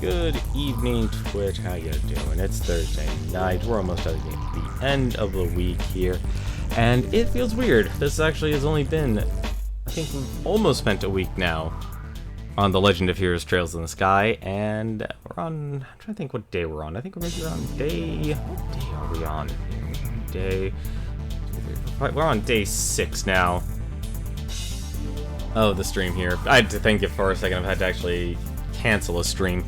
Good evening, Twitch. How you doing? It's Thursday night. We're almost at the end of the week here, and it feels weird. This actually has only been, I think, we've almost spent a week now on The Legend of Heroes Trails in the Sky, and we're on, I'm trying to think what day we're on. I think we're maybe on day, what day are we on? We're on day 6 now of the stream here. I had to think it for a second. I've had to actually cancel a stream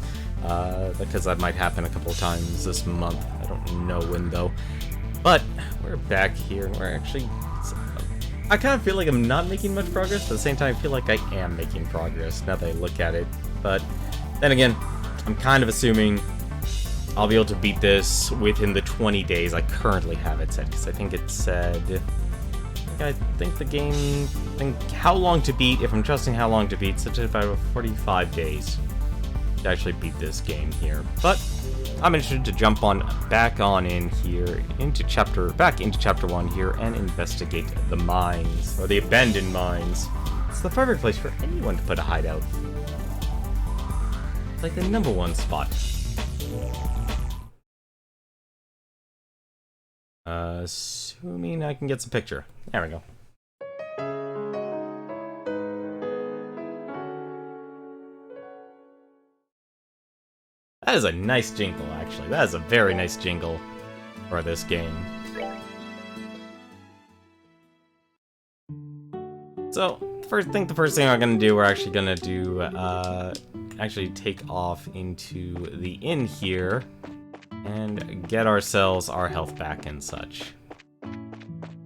because that might happen a couple of times this month. I don't know when though. But we're back here, and we're actually, I kind of feel like I'm not making much progress, but at the same time I feel like I am making progress now that I look at it. But then again, I'm kind of assuming I'll be able to beat this within the 20 days I currently have it set, because I think it said, I think the game, how long to beat, if I'm trusting how long to beat, such as about 45 days to actually beat this game here. But I'm interested to jump on back in here into chapter 1 here and investigate the mines, or the abandoned mines. It's the perfect place for anyone to put a hideout. It's like the #1 spot. Assuming I can get some picture. There we go. That is a nice jingle, actually. That is a very nice jingle for this game. So, the first thing I'm gonna do, we're actually gonna do, actually take off into the inn here and get ourselves our health back and such.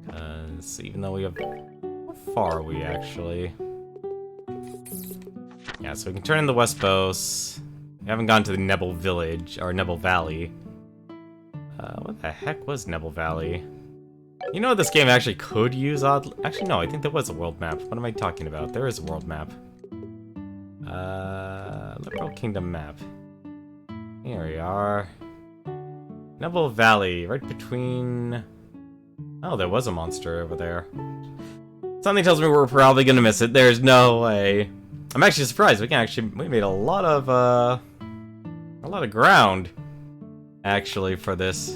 Because even though we have, how far are we actually? Yeah, so we can turn in the West Bos. We haven't gone to the Nebel Village, or Nebel Valley. What the heck was Nebel Valley? You know, this game actually could use actually, no, I think there was a world map. What am I talking about? There is a world map. Liberal Kingdom map. Here we are. Nebel Valley, right between... Oh, there was a monster over there. Something tells me we're probably gonna miss it. There's no way. I'm actually surprised. We made a lot of ground, actually, for this.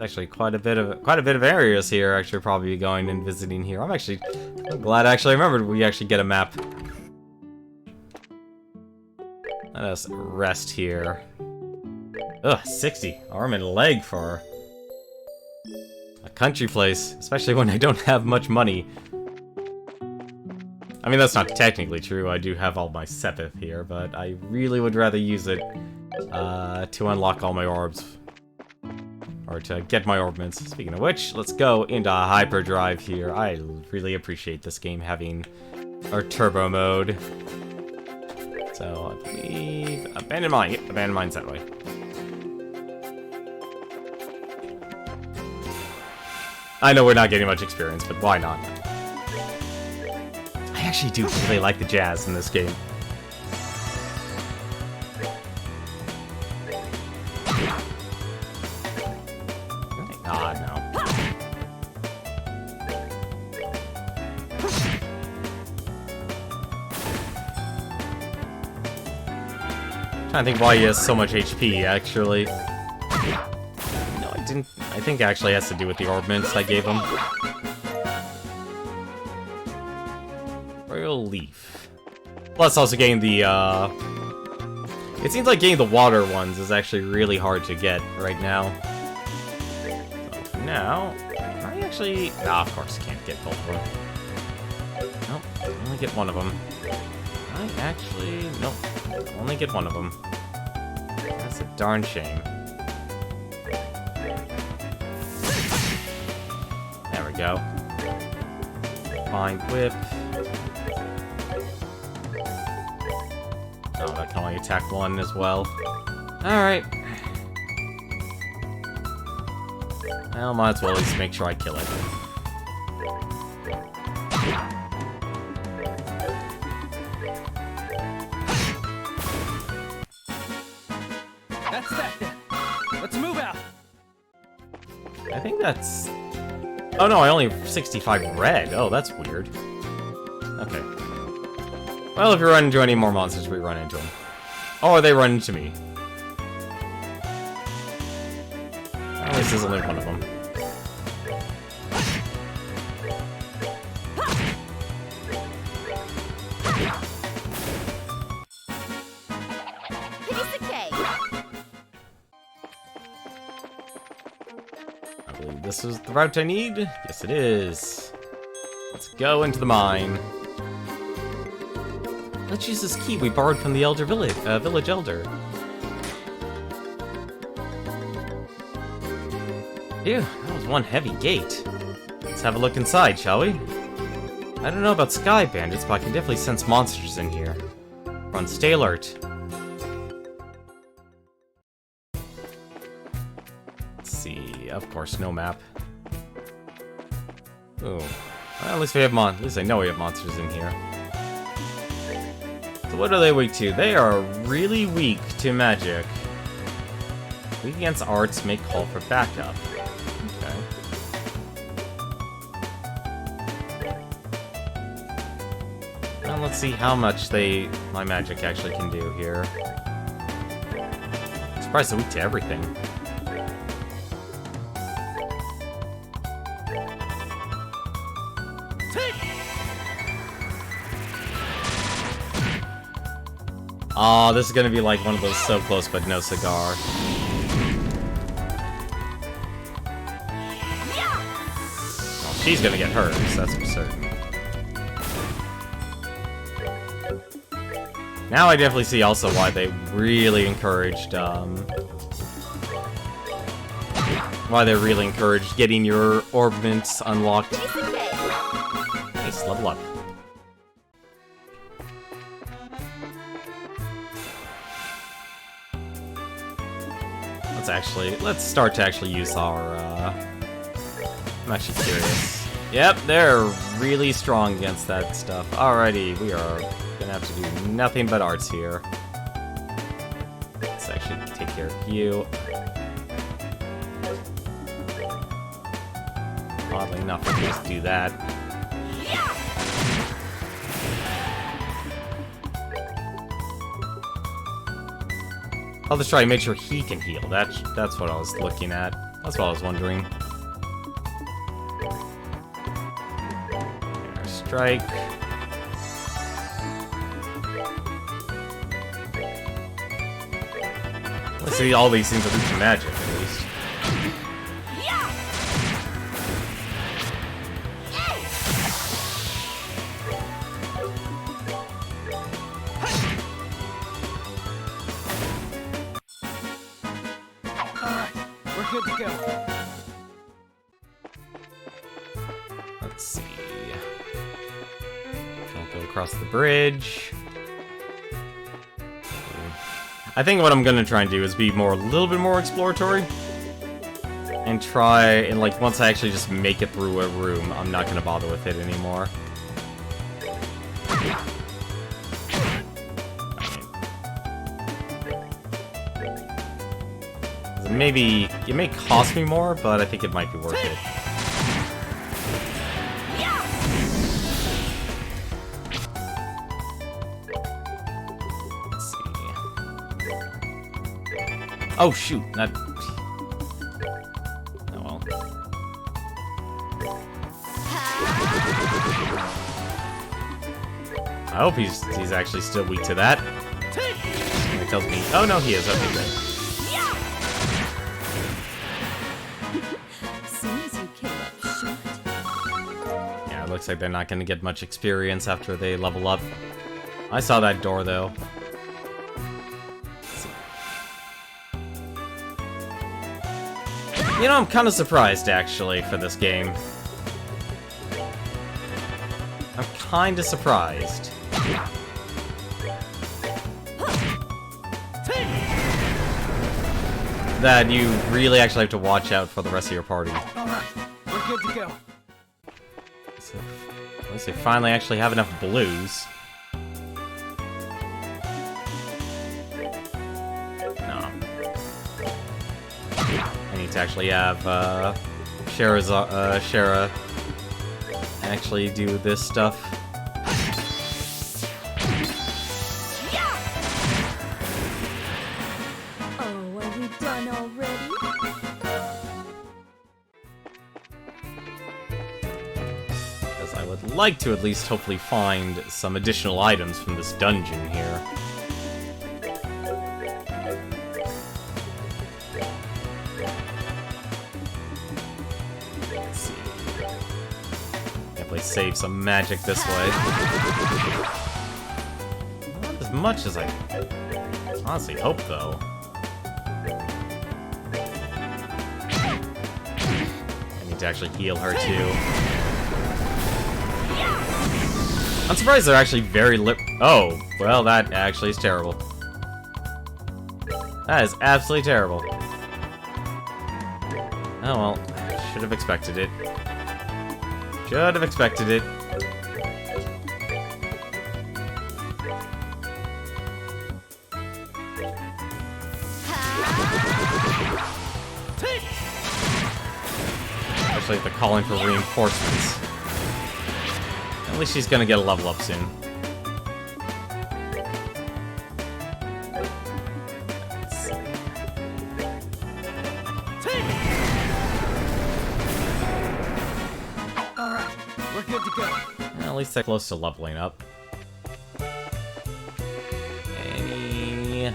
Actually, quite a bit of areas here. Actually, probably going and visiting here. I'm glad I actually remembered we actually get a map. Let us rest here. Ugh, 60 arm and leg for a country place, especially when I don't have much money. I mean, that's not technically true. I do have all my Sepith here, but I really would rather use it to unlock all my orbs. Or to get my orbments. Speaking of which, let's go into hyperdrive here. I really appreciate this game having our turbo mode. So, I believe... Abandoned mine. Yep, abandoned mine's that way. I know we're not getting much experience, but why not? I actually do really like the jazz in this game. Ah, no. I'm trying to think why he has so much HP, actually. No, I didn't. I think it actually has to do with the orbments I gave him. Royal Leaf. Plus, also getting the, it seems like getting the water ones is actually really hard to get right now. So, now, I actually... Ah, of course, can't get both of them. Nope, only get one of them. I actually... Nope, only get one of them. That's a darn shame. There we go. Fine whip. Oh, that can only attack one as well. Alright. Well, might as well at least make sure I kill it. That's that then. Let's move out. I think that's... Oh no, I only have 65 red. Oh, that's weird. Okay. Well, if you run into any more monsters, we run into them. Or they run into me. At least there's only one of them. I believe this is the route I need. Yes, it is. Let's go into the mine. Let's use this key we borrowed from the village elder. Phew, that was one heavy gate. Let's have a look inside, shall we? I don't know about sky bandits, but I can definitely sense monsters in here. Run, stay alert. Let's see, of course, no map. Ooh, well, at least we have at least I know we have monsters in here. So what are they weak to? They are really weak to magic. Weak against arts, may call for backup. Okay. Well, let's see how much my magic actually can do here. I'm surprised they're weak to everything. Oh, this is gonna be like one of those so close but no cigar. Oh, she's gonna get hers, that's for certain. Now I definitely see also why they really encouraged, getting your orbments unlocked. Nice, level up. Let's start to actually use our, I'm actually curious. Yep, they're really strong against that stuff. Alrighty, we are gonna have to do nothing but arts here. Let's actually take care of you. Oddly enough, we can just do that. I'll just try to make sure he can heal. That's what I was looking at. That's what I was wondering. Air strike. Let's see, all these things are weak to magic, at least. Good to go. Let's see. I'll go across the bridge. I think what I'm gonna try and do is be a little bit more exploratory. And like, once I actually just make it through a room, I'm not gonna bother with it anymore. Maybe it may cost me more, but I think it might be worth it. Let's see. Oh shoot! That. Oh well. hope he's actually still weak to that. It tells me... Oh, no, he is. Okay, good. Seems you came up short. Yeah, it looks like they're not going to get much experience after they level up. I saw that door, though. You know, I'm kind of surprised, actually, for this game. I'm kind of surprised. That you really actually have to watch out for the rest of your party. Alright, we're good to go. So, unless they finally actually have enough blues. No. I need to actually have, Shara actually do this stuff. Oh, are we done already? Because I would like to at least hopefully find some additional items from this dungeon here. Let's see. Definitely save some magic this way. Not as much as I honestly hope, though. I need to actually heal her, too. I'm surprised they're actually very Oh, well, that actually is terrible. That is absolutely terrible. Oh, well. Should have expected it. Should have expected it. Especially if they're calling for reinforcements. At least she's gonna get a level up soon. Alright, we're good to go. At least they're close to leveling up. Any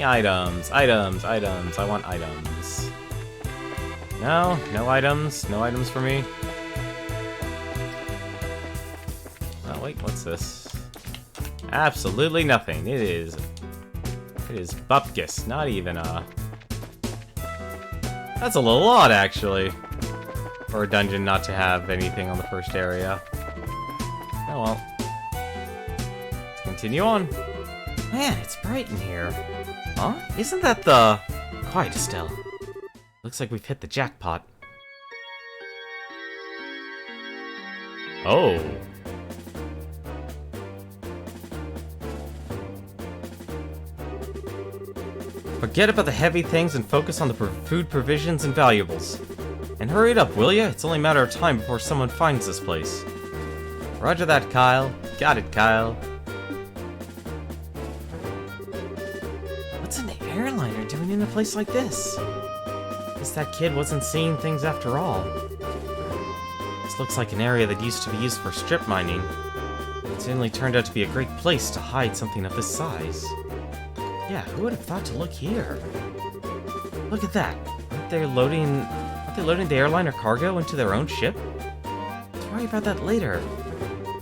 items? Items. I want items. No? No items? No items for me? Oh, wait, what's this? Absolutely nothing. It is bupkis, not even a... That's a little odd, actually. For a dungeon not to have anything on the first area. Oh well. Let's continue on. Man, it's bright in here. Huh? Isn't that the... Quiet, Estelle. Looks like we've hit the jackpot. Oh. Forget about the heavy things and focus on the food provisions and valuables. And hurry it up, will ya? It's only a matter of time before someone finds this place. Roger that, Kyle. Got it, Kyle. What's an airliner doing in a place like this? Guess that kid wasn't seeing things after all. This looks like an area that used to be used for strip mining. It certainly turned out to be a great place to hide something of this size. Yeah, who would have thought to look here? Look at that. Aren't they loading the airliner cargo into their own ship? Let's worry about that later.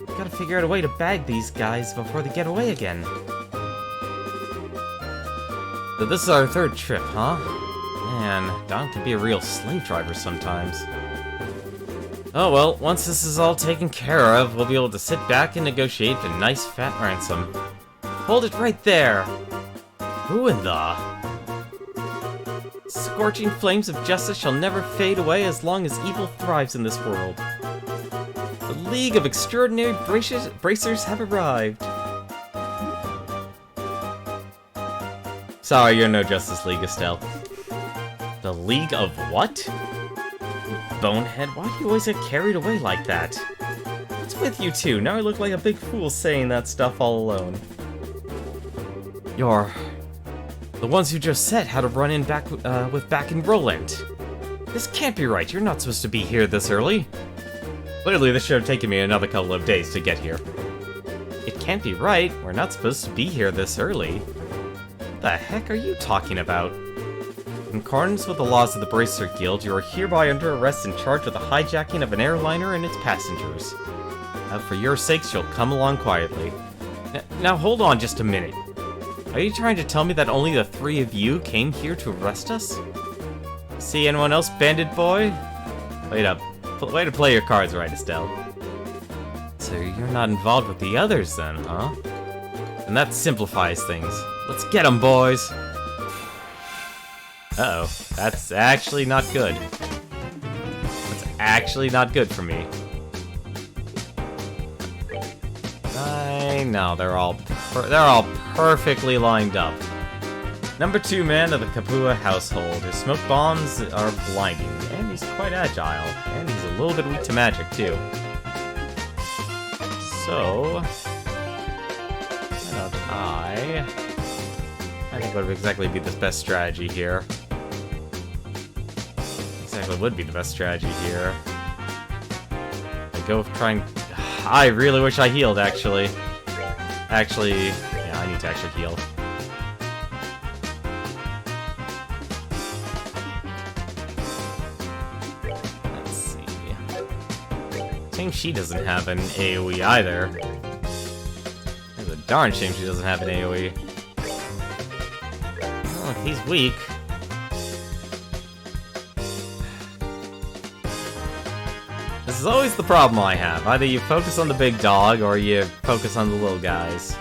Gotta figure out a way to bag these guys before they get away again. So this is our third trip, huh? Man, Don can be a real slave driver sometimes. Oh well, once this is all taken care of, we'll be able to sit back and negotiate a nice fat ransom. Hold it right there! Who in the... Scorching flames of justice shall never fade away as long as evil thrives in this world. The League of Extraordinary Bracers have arrived. Sorry, you're no Justice League, Estelle. The League of what? Bonehead, why do you always get carried away like that? What's with you two? Now I look like a big fool saying that stuff all alone. You're... the ones who just said how to run in back in Roland. This can't be right. You're not supposed to be here this early. Clearly, this should have taken me another couple of days to get here. It can't be right. We're not supposed to be here this early. What the heck are you talking about? In accordance with the laws of the Bracer Guild, you are hereby under arrest and charged with the hijacking of an airliner and its passengers. Now, for your sakes, you'll come along quietly. Now, hold on just a minute. Are you trying to tell me that only the three of you came here to arrest us? See anyone else, bandit boy? Wait up. Way to play your cards right, Estelle. So you're not involved with the others then, huh? And that simplifies things. Let's get 'em, boys! Uh-oh. That's actually not good. That's actually not good for me. I know, they're all perfectly lined up. Number 2 man of the Kapua household. His smoke bombs are blinding, and he's quite agile, and he's a little bit weak to magic too. So, I think what would exactly be the best strategy here. Exactly would be the best strategy here. I go trying. I really wish I healed, actually. Yeah, I need to actually heal. Let's see. I think she doesn't have an AoE either. It's a darn shame she doesn't have an AoE. Well, if he's weak. This is always the problem I have. Either you focus on the big dog, or you focus on the little guys.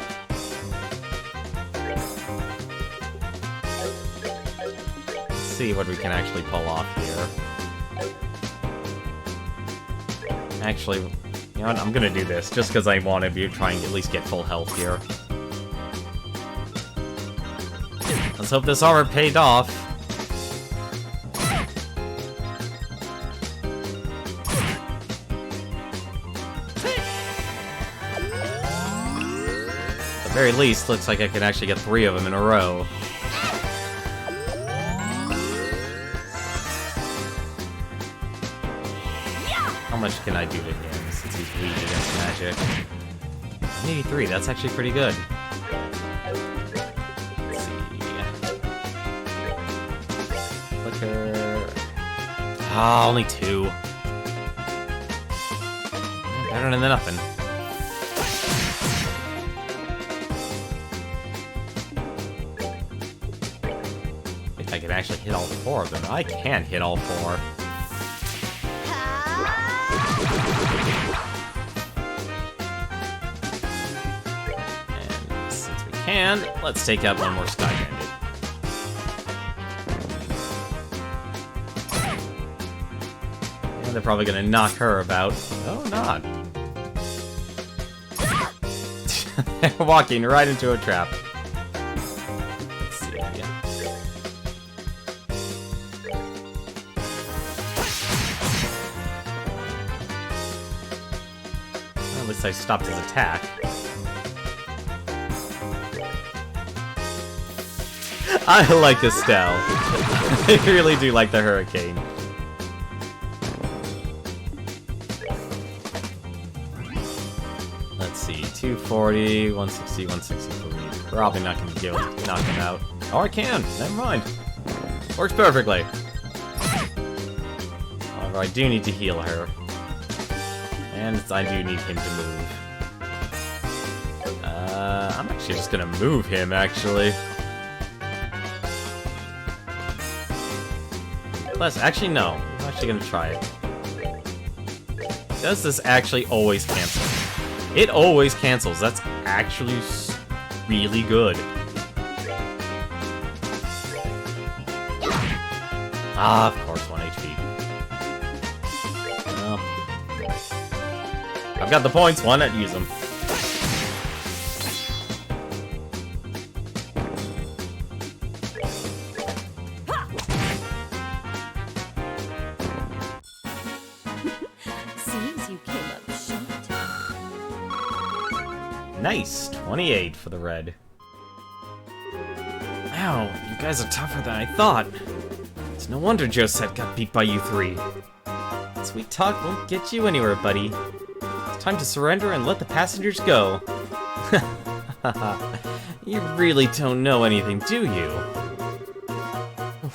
Let's see what we can actually pull off here. Actually, you know what? I'm gonna do this, just because I want to be trying to at least get full health here. Let's hope this armor paid off. At the very least, looks like I can actually get 3 of them in a row. How much can I do to him since he's weak against magic? Maybe 3, that's actually pretty good. Let's see. Flicker. Ah, only 2. Better than nothing. If I can actually hit all 4 of them. I can't hit all 4. And since we can, let's take out one more Sky Bandit. And they're probably gonna knock her about. Oh, not. They're walking right into a trap. Let's see. Well, at least I stopped his attack. I like Estelle. I really do like the Hurricane. Let's see, 240, 160, 163. Probably not going to be able to knock him out. Oh, I can! Never mind. Works perfectly. However, I do need to heal her. And I do need him to move. I'm actually just going to move him, actually. Plus, actually, no. I'm actually going to try it. Does this actually always cancel? It always cancels. That's actually really good. Ah, of course, 1 HP. Well, I've got the points. Why not use them? Seems you came up short. Nice, 28 for the red. Wow, you guys are tougher than I thought. It's no wonder Josette got beat by you 3. Sweet talk won't get you anywhere, buddy. It's time to surrender and let the passengers go. You really don't know anything, do you?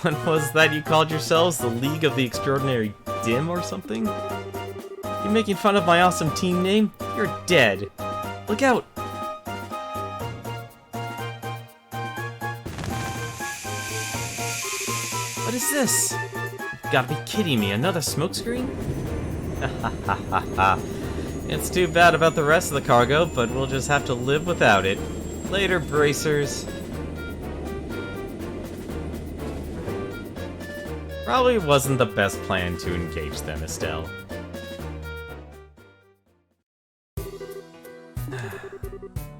What was that you called yourselves? The League of the Extraordinary Dim or something? You making fun of my awesome team name? You're dead. Look out! What is this? You gotta be kidding me, another smokescreen? It's too bad about the rest of the cargo, but we'll just have to live without it. Later, bracers. Probably wasn't the best plan to engage them, Estelle.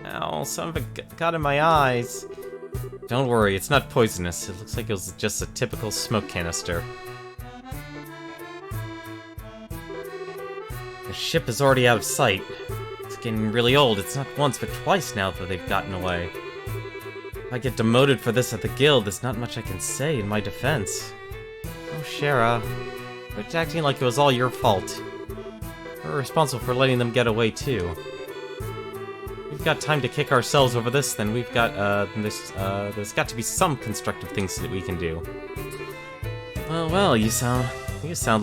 Ow, some of it got in my eyes. Don't worry, it's not poisonous. It looks like it was just a typical smoke canister. The ship is already out of sight. It's getting really old. It's not once, but twice now that they've gotten away. If I get demoted for this at the guild, there's not much I can say in my defense. Oh, Shara. Quit acting like it was all your fault. We're responsible for letting them get away, too. We've got time to kick ourselves over this, then we've got, there's got to be some constructive things that we can do. Well, you sound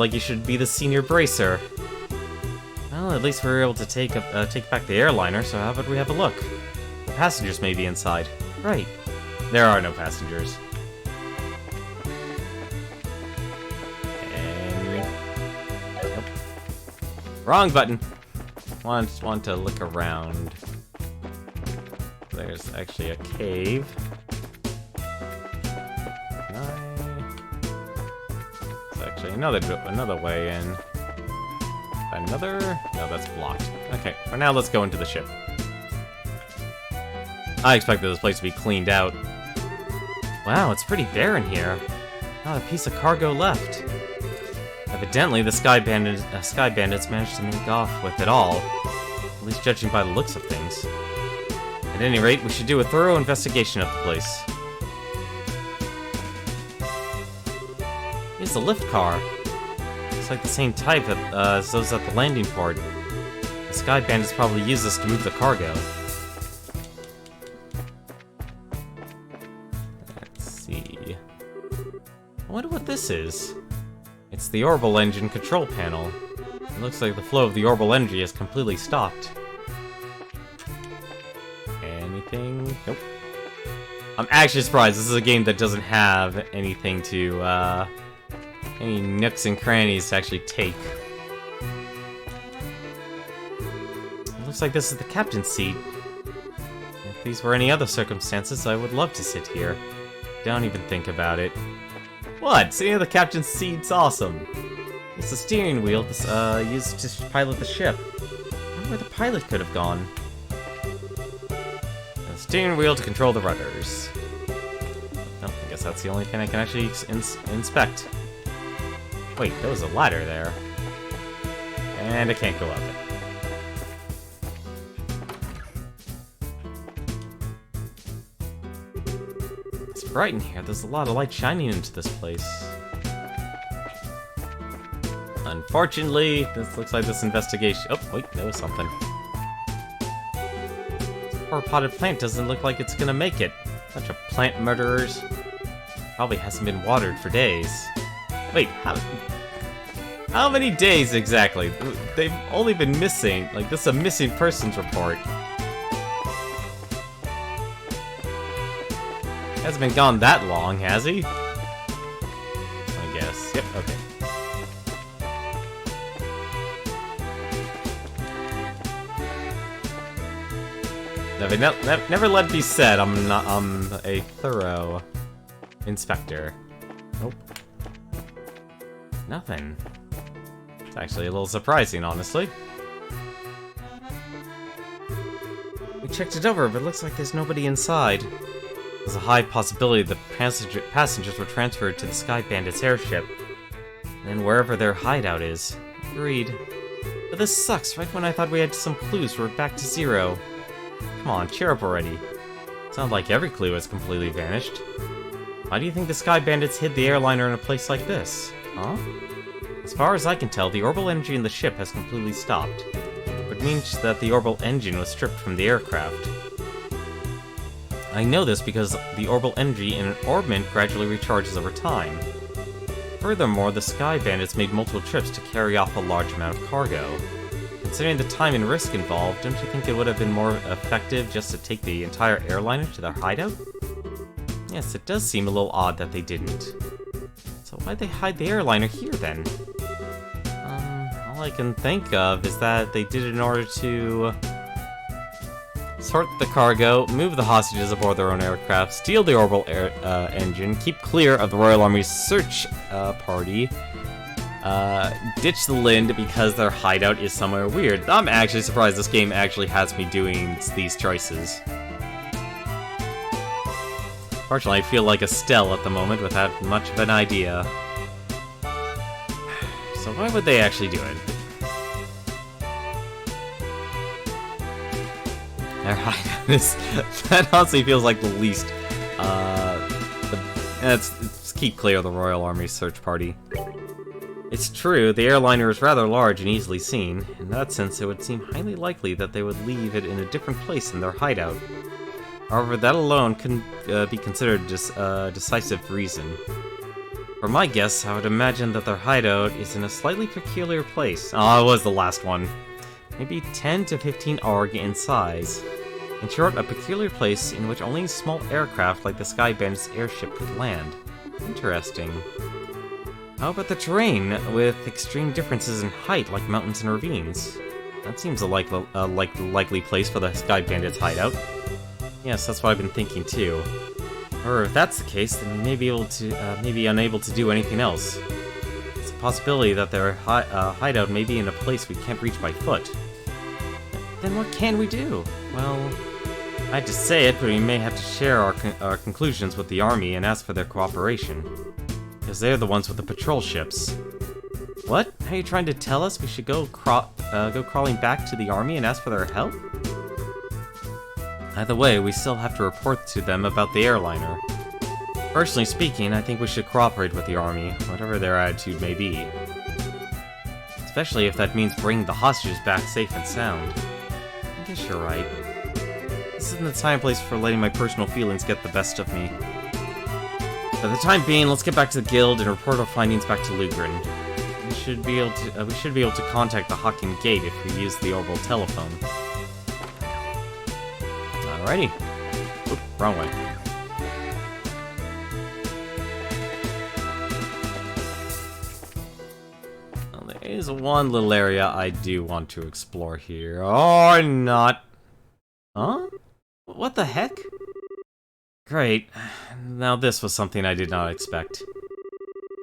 like you should be the senior bracer. Well, at least we were able to take back the airliner, so how about we have a look? The passengers may be inside. Right. There are no passengers. Nope. Wrong button! Want to look around. There's actually a cave. There's actually another way in. Another? No, that's blocked. Okay, for now, let's go into the ship. I expected this place to be cleaned out. Wow, it's pretty bare in here. Not a piece of cargo left. Evidently, the Sky Bandits managed to make off with it all. At least judging by the looks of things. At any rate, we should do a thorough investigation of the place. Here's the lift car. Looks like the same type as those at the landing port. The Sky Bandits probably use this to move the cargo. Let's see. I wonder what this is. It's the orbital engine control panel. It looks like the flow of the orbital energy has completely stopped. Anything? Nope. I'm actually surprised. This is a game that doesn't have anything to, any nooks and crannies to actually take. It looks like this is the captain's seat. If these were any other circumstances, I would love to sit here. Don't even think about it. What? Sitting in the captain's seat's awesome. It's the steering wheel used to pilot the ship. I wonder where the pilot could have gone. The steering wheel to control the rudders. Oh, I guess that's the only thing I can actually inspect. Wait, there was a ladder there. And I can't go up it. It's bright in here. There's a lot of light shining into this place. Unfortunately, this looks like this investigation... Oh, wait, there was something. This poor potted plant doesn't look like it's gonna make it. Bunch of plant murderers. Probably hasn't been watered for days. Wait, how many days exactly? They've only been missing. Like, this is a missing persons report. Hasn't been gone that long, has he? I guess. Yep, okay. Never let it be said I'm a thorough inspector. Nope. Nothing. It's actually a little surprising, honestly. We checked it over, but it looks like there's nobody inside. There's a high possibility the passengers were transferred to the Sky Bandits airship. And then wherever their hideout is. Agreed. But this sucks. Right when I thought we had some clues, we're back to zero. Come on, cheer up already. Sounds like every clue has completely vanished. Why do you think the Sky Bandits hid the airliner in a place like this? Huh? As far as I can tell, the orbital energy in the ship has completely stopped. Which means that the orbital engine was stripped from the aircraft. I know this because the orbital energy in an orbment gradually recharges over time. Furthermore, the Sky Bandits made multiple trips to carry off a large amount of cargo. Considering the time and risk involved, don't you think it would have been more effective just to take the entire airliner to their hideout? Yes, it does seem a little odd that they didn't. So why'd they hide the airliner here then? All I can think of is that they did it in order to sort the cargo, move the hostages aboard their own aircraft, steal the orbital engine, keep clear of the Royal Army's search party, ditch the Lind because their hideout is somewhere weird. I'm actually surprised this game actually has me doing these choices. Fortunately, I feel like Estelle at the moment without much of an idea. So why would they actually do it? Their hideout is... that honestly feels like the least... let's keep clear of the Royal Army's search party. It's true, the airliner is rather large and easily seen. In that sense, it would seem highly likely that they would leave it in a different place than their hideout. However, that alone couldn't be considered a decisive reason. For my guess, I would imagine that their hideout is in a slightly peculiar place. Oh, it was the last one. Maybe 10 to 15 ARG in size. In short, a peculiar place in which only small aircraft like the Sky Bandit's airship could land. Interesting. How about the terrain, with extreme differences in height like mountains and ravines? That seems a likely place for the Sky Bandit's hideout. Yes, that's what I've been thinking too. Or if that's the case, then we may be unable to do anything else. It's a possibility that their hideout may be in a place we can't reach by foot. Then what can we do? Well, I hate to say it, but we may have to share our conclusions with the army and ask for their cooperation. Because they're the ones with the patrol ships. What? Are you trying to tell us we should go crawling back to the army and ask for their help? Either way, we still have to report to them about the airliner. Personally speaking, I think we should cooperate with the army, whatever their attitude may be. Especially if that means bringing the hostages back safe and sound. I guess you're right. This isn't the time and place for letting my personal feelings get the best of me. For the time being, let's get back to the guild and report our findings back to Lugrin. We should be able to contact the Hawking Gate if we use the orbital telephone. Alrighty. Oop, wrong way. Well, there is one little area I do want to explore here. Or not. Huh? What the heck? Great. Now this was something I did not expect.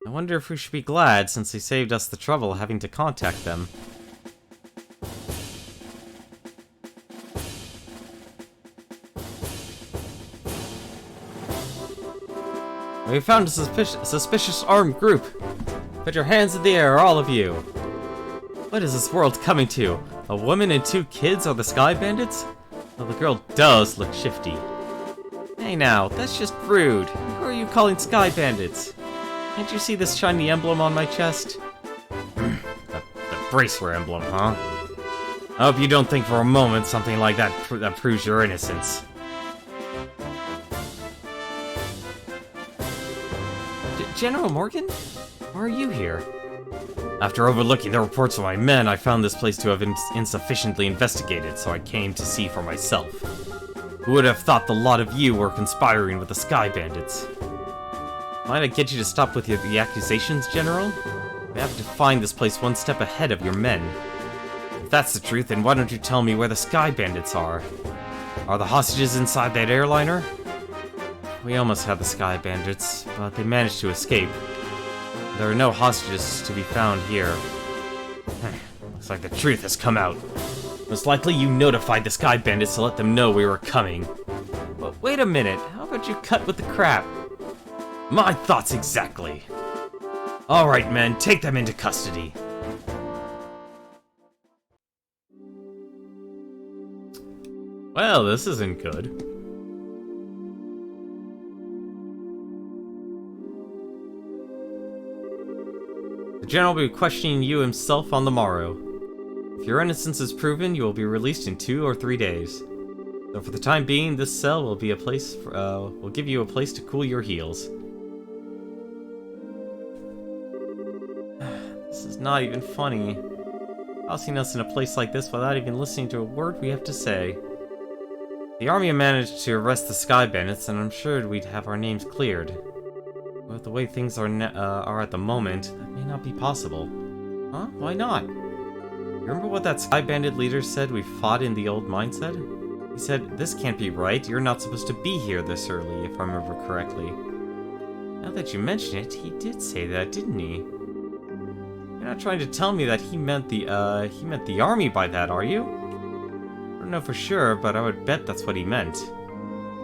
I wonder if we should be glad, since they saved us the trouble having to contact them. We found a suspicious armed group. Put your hands in the air, all of you. What is this world coming to? A woman and 2 kids are the Sky Bandits? Well, the girl does look shifty. Hey now, that's just rude. Who are you calling Sky Bandits? Can't you see this shiny emblem on my chest? the bracelet emblem, huh? I hope you don't think for a moment something like that proves your innocence. General Morgan? Why are you here? After overlooking the reports of my men, I found this place to have been insufficiently investigated, so I came to see for myself. Who would have thought the lot of you were conspiring with the Sky Bandits? Might I get you to stop with the accusations, General? We have to find this place one step ahead of your men. If that's the truth, then why don't you tell me where the Sky Bandits are? Are the hostages inside that airliner? We almost had the Sky Bandits, but they managed to escape. There are no hostages to be found here. Looks like the truth has come out. Most likely you notified the Sky Bandits to let them know we were coming. But wait a minute, how about you cut with the crap? My thoughts exactly. Alright men, take them into custody. Well, this isn't good. The General will be questioning you himself on the morrow. If your innocence is proven, you will be released in 2 or 3 days. So for the time being, this cell will be a place will give you a place to cool your heels. This is not even funny. Tossing us in a place like this without even listening to a word we have to say. The army managed to arrest the Sky Bandits, and I'm sure we'd have our names cleared. But the way things are at the moment, that may not be possible. Huh? Why not? Remember what that Sky Bandit leader said we fought in the old mine said? He said, "This can't be right, you're not supposed to be here this early, if I remember correctly." Now that you mention it, he did say that, didn't he? You're not trying to tell me that he meant the army by that, are you? I don't know for sure, but I would bet that's what he meant.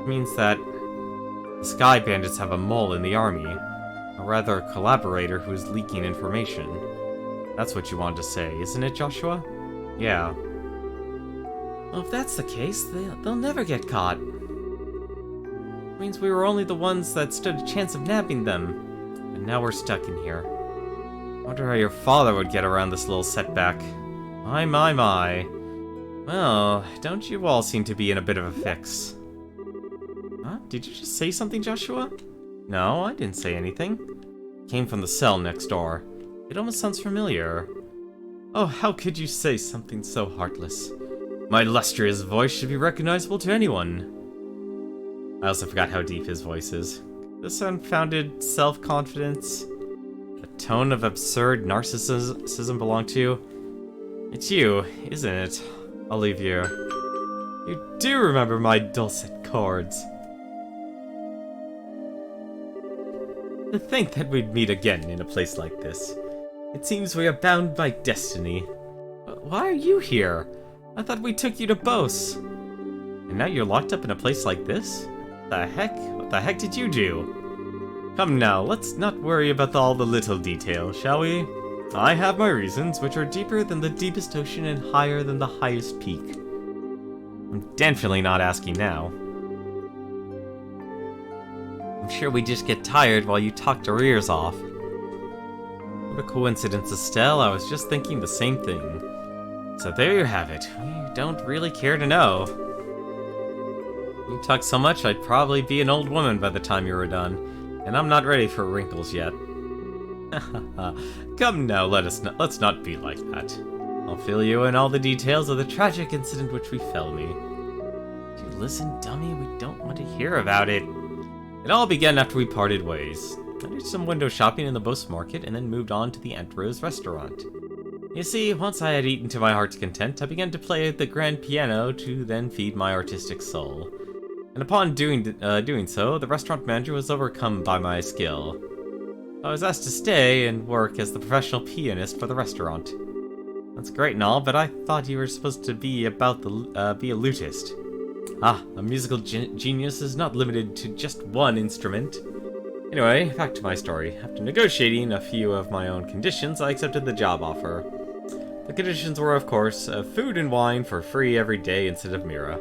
It means that the Sky Bandits have a mole in the army, or rather a collaborator who is leaking information. That's what you wanted to say, isn't it, Joshua? Yeah. Well, if that's the case, they'll never get caught. It means we were only the ones that stood a chance of nabbing them, and now we're stuck in here. Wonder how your father would get around this little setback. My. Well, don't you all seem to be in a bit of a fix. Huh? Did you just say something, Joshua? No, I didn't say anything. Came from the cell next door. It almost sounds familiar. Oh, how could you say something so heartless? My lustrous voice should be recognizable to anyone. I also forgot how deep his voice is. This unfounded self-confidence, a tone of absurd narcissism belong to you. It's you, isn't it? I'll leave you. You do remember my dulcet chords. To think that we'd meet again in a place like this. It seems we are bound by destiny. Why are you here? I thought we took you to Bose. And now you're locked up in a place like this? The heck? What the heck did you do? Come now, let's not worry about all the little details, shall we? I have my reasons, which are deeper than the deepest ocean and higher than the highest peak. I'm definitely not asking now. I'm sure we just get tired while you talked our ears off. What a coincidence, Estelle. I was just thinking the same thing. So there you have it. We don't really care to know. You talk so much, I'd probably be an old woman by the time you were done. And I'm not ready for wrinkles yet. Come now, let's not be like that. I'll fill you in all the details of the tragic incident which befell me. Do you listen, dummy? We don't want to hear about it. It all began after we parted ways. I did some window shopping in the Bose Market and then moved on to the Aunt Rose restaurant. You see, once I had eaten to my heart's content, I began to play the grand piano to then feed my artistic soul. And upon doing so, the restaurant manager was overcome by my skill. I was asked to stay and work as the professional pianist for the restaurant. That's great and all, but I thought you were supposed to be be a lutist. Ah, a musical genius is not limited to just one instrument. Anyway, back to my story. After negotiating a few of my own conditions, I accepted the job offer. The conditions were, of course, food and wine for free every day instead of Mira.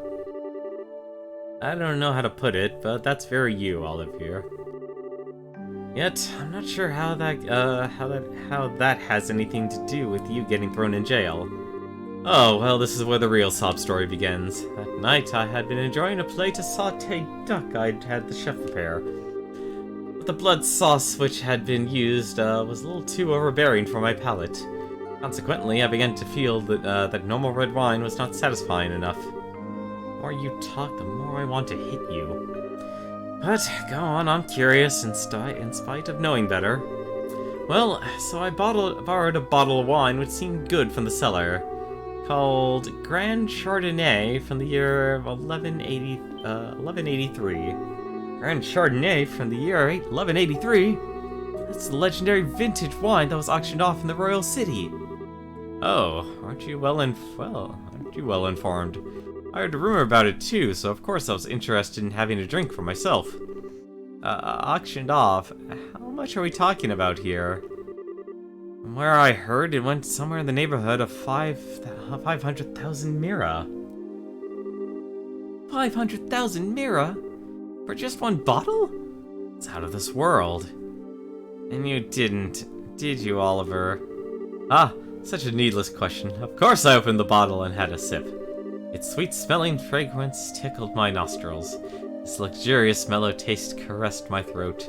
I don't know how to put it, but that's very you, Olive here. Yet, I'm not sure how that has anything to do with you getting thrown in jail. Oh, well, this is where the real sob story begins. That night, I had been enjoying a plate of sautéed duck I'd had the chef prepare. But the blood sauce which had been used was a little too overbearing for my palate. Consequently, I began to feel that normal red wine was not satisfying enough. The more you talk, the more I want to hit you. But, go on, I'm curious in spite of knowing better. Well, so I borrowed a bottle of wine which seemed good from the cellar, called Grand Chardonnay from the year 1183. Grand Chardonnay from the year 1183? That's the legendary vintage wine that was auctioned off in the Royal City. Oh, aren't you well informed? I heard a rumor about it too, so of course I was interested in having a drink for myself. Auctioned off? How much are we talking about here? From where I heard, it went somewhere in the neighborhood of 500,000 Mira. 500,000 Mira? For just one bottle? It's out of this world. And you didn't, did you, Oliver? Ah, such a needless question. Of course I opened the bottle and had a sip. Its sweet-smelling fragrance tickled my nostrils. Its luxurious mellow taste caressed my throat.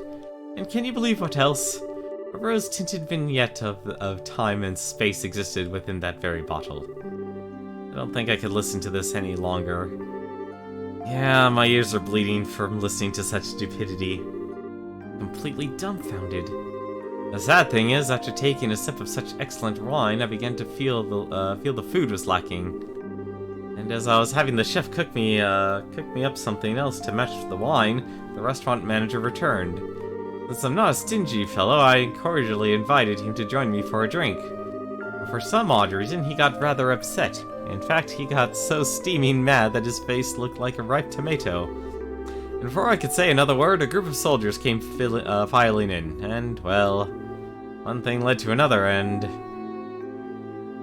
And can you believe what else? A rose-tinted vignette of time and space existed within that very bottle. I don't think I could listen to this any longer. Yeah, my ears are bleeding from listening to such stupidity. Completely dumbfounded. The sad thing is, after taking a sip of such excellent wine, I began to feel the food was lacking. And as I was having the chef cook me up something else to match the wine, the restaurant manager returned. Since I'm not a stingy fellow, I cordially invited him to join me for a drink. But for some odd reason, he got rather upset. In fact, he got so steaming mad that his face looked like a ripe tomato. And before I could say another word, a group of soldiers came filing in. And, well, one thing led to another, and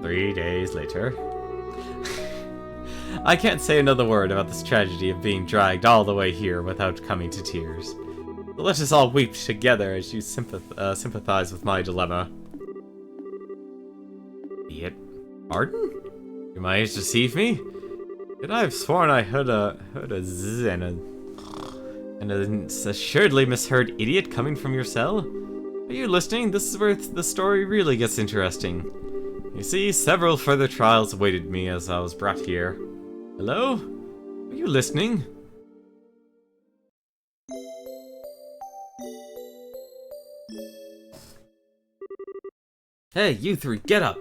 3 days later... I can't say another word about this tragedy of being dragged all the way here without coming to tears. So let us all weep together as you sympathize with my dilemma. Be it pardon? Do my eyes deceive me? Could I have sworn I heard a zzz and an assuredly misheard idiot coming from your cell? Are you listening? This is where the story really gets interesting. You see, several further trials awaited me as I was brought here. Hello? Are you listening? Hey, you three, get up!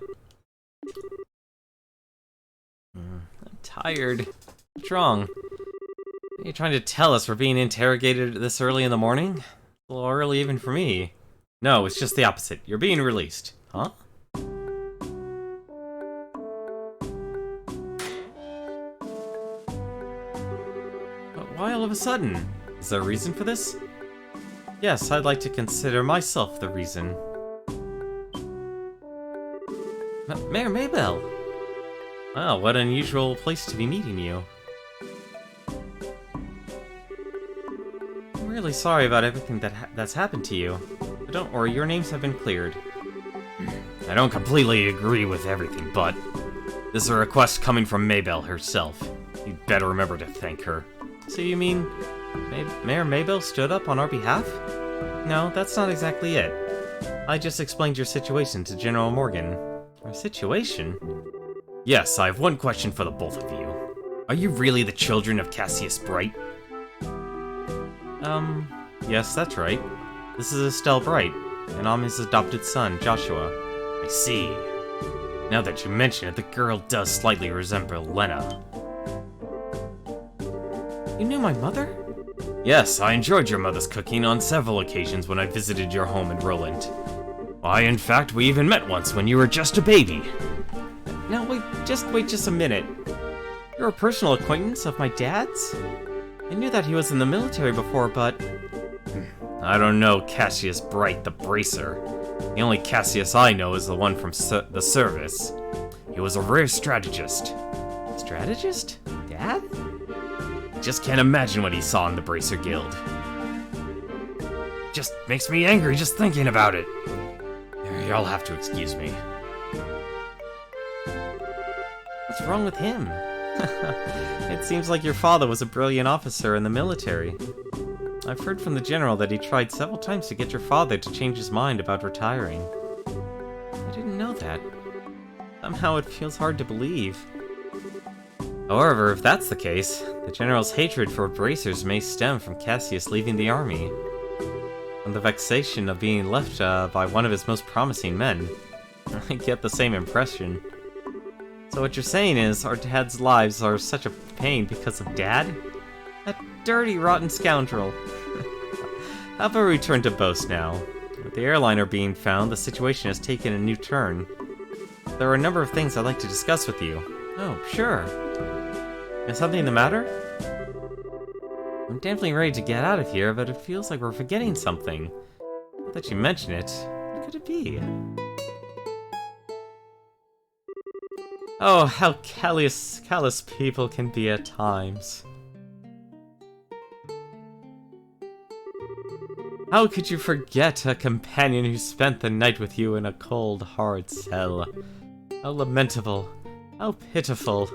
I'm tired. What's wrong? Are you trying to tell us we're being interrogated this early in the morning? A little early even for me. No, it's just the opposite. You're being released. Huh? But why all of a sudden? Is there a reason for this? Yes, I'd like to consider myself the reason. Mayor Maybell! Wow, what an unusual place to be meeting you. I'm really sorry about everything that's happened to you. But don't worry, your names have been cleared. I don't completely agree with everything, but this is a request coming from Maybell herself. You'd better remember to thank her. So you mean Mayor Maybell stood up on our behalf? No, that's not exactly it. I just explained your situation to General Morgan. Our situation? Yes, I have one question for the both of you. Are you really the children of Cassius Bright? Yes, that's right. This is Estelle Bright, and I'm his adopted son, Joshua. I see. Now that you mention it, the girl does slightly resemble Lena. You knew my mother? Yes, I enjoyed your mother's cooking on several occasions when I visited your home in Roland. Why, in fact, we even met once when you were just a baby. Now, wait just a minute. You're a personal acquaintance of my dad's? I knew that he was in the military before, but... I don't know Cassius Bright, the Bracer. The only Cassius I know is the one from the service. He was a rare strategist. Strategist? Dad? Just can't imagine what he saw in the Bracer Guild. Just makes me angry just thinking about it. Y'all have to excuse me. What's wrong with him? It seems like your father was a brilliant officer in the military. I've heard from the general that he tried several times to get your father to change his mind about retiring. I didn't know that. Somehow it feels hard to believe. However, if that's the case, the general's hatred for bracers may stem from Cassius leaving the army. From the vexation of being left by one of his most promising men. I get the same impression. So what you're saying is, our dad's lives are such a pain because of Dad? That dirty, rotten scoundrel. How about we return to boast now? With the airliner being found, the situation has taken a new turn. There are a number of things I'd like to discuss with you. Oh, sure. Is something the matter? I'm definitely ready to get out of here, but it feels like we're forgetting something. Now that you mention it, what could it be? Oh, how callous people can be at times. How could you forget a companion who spent the night with you in a cold, hard cell? How lamentable. How pitiful.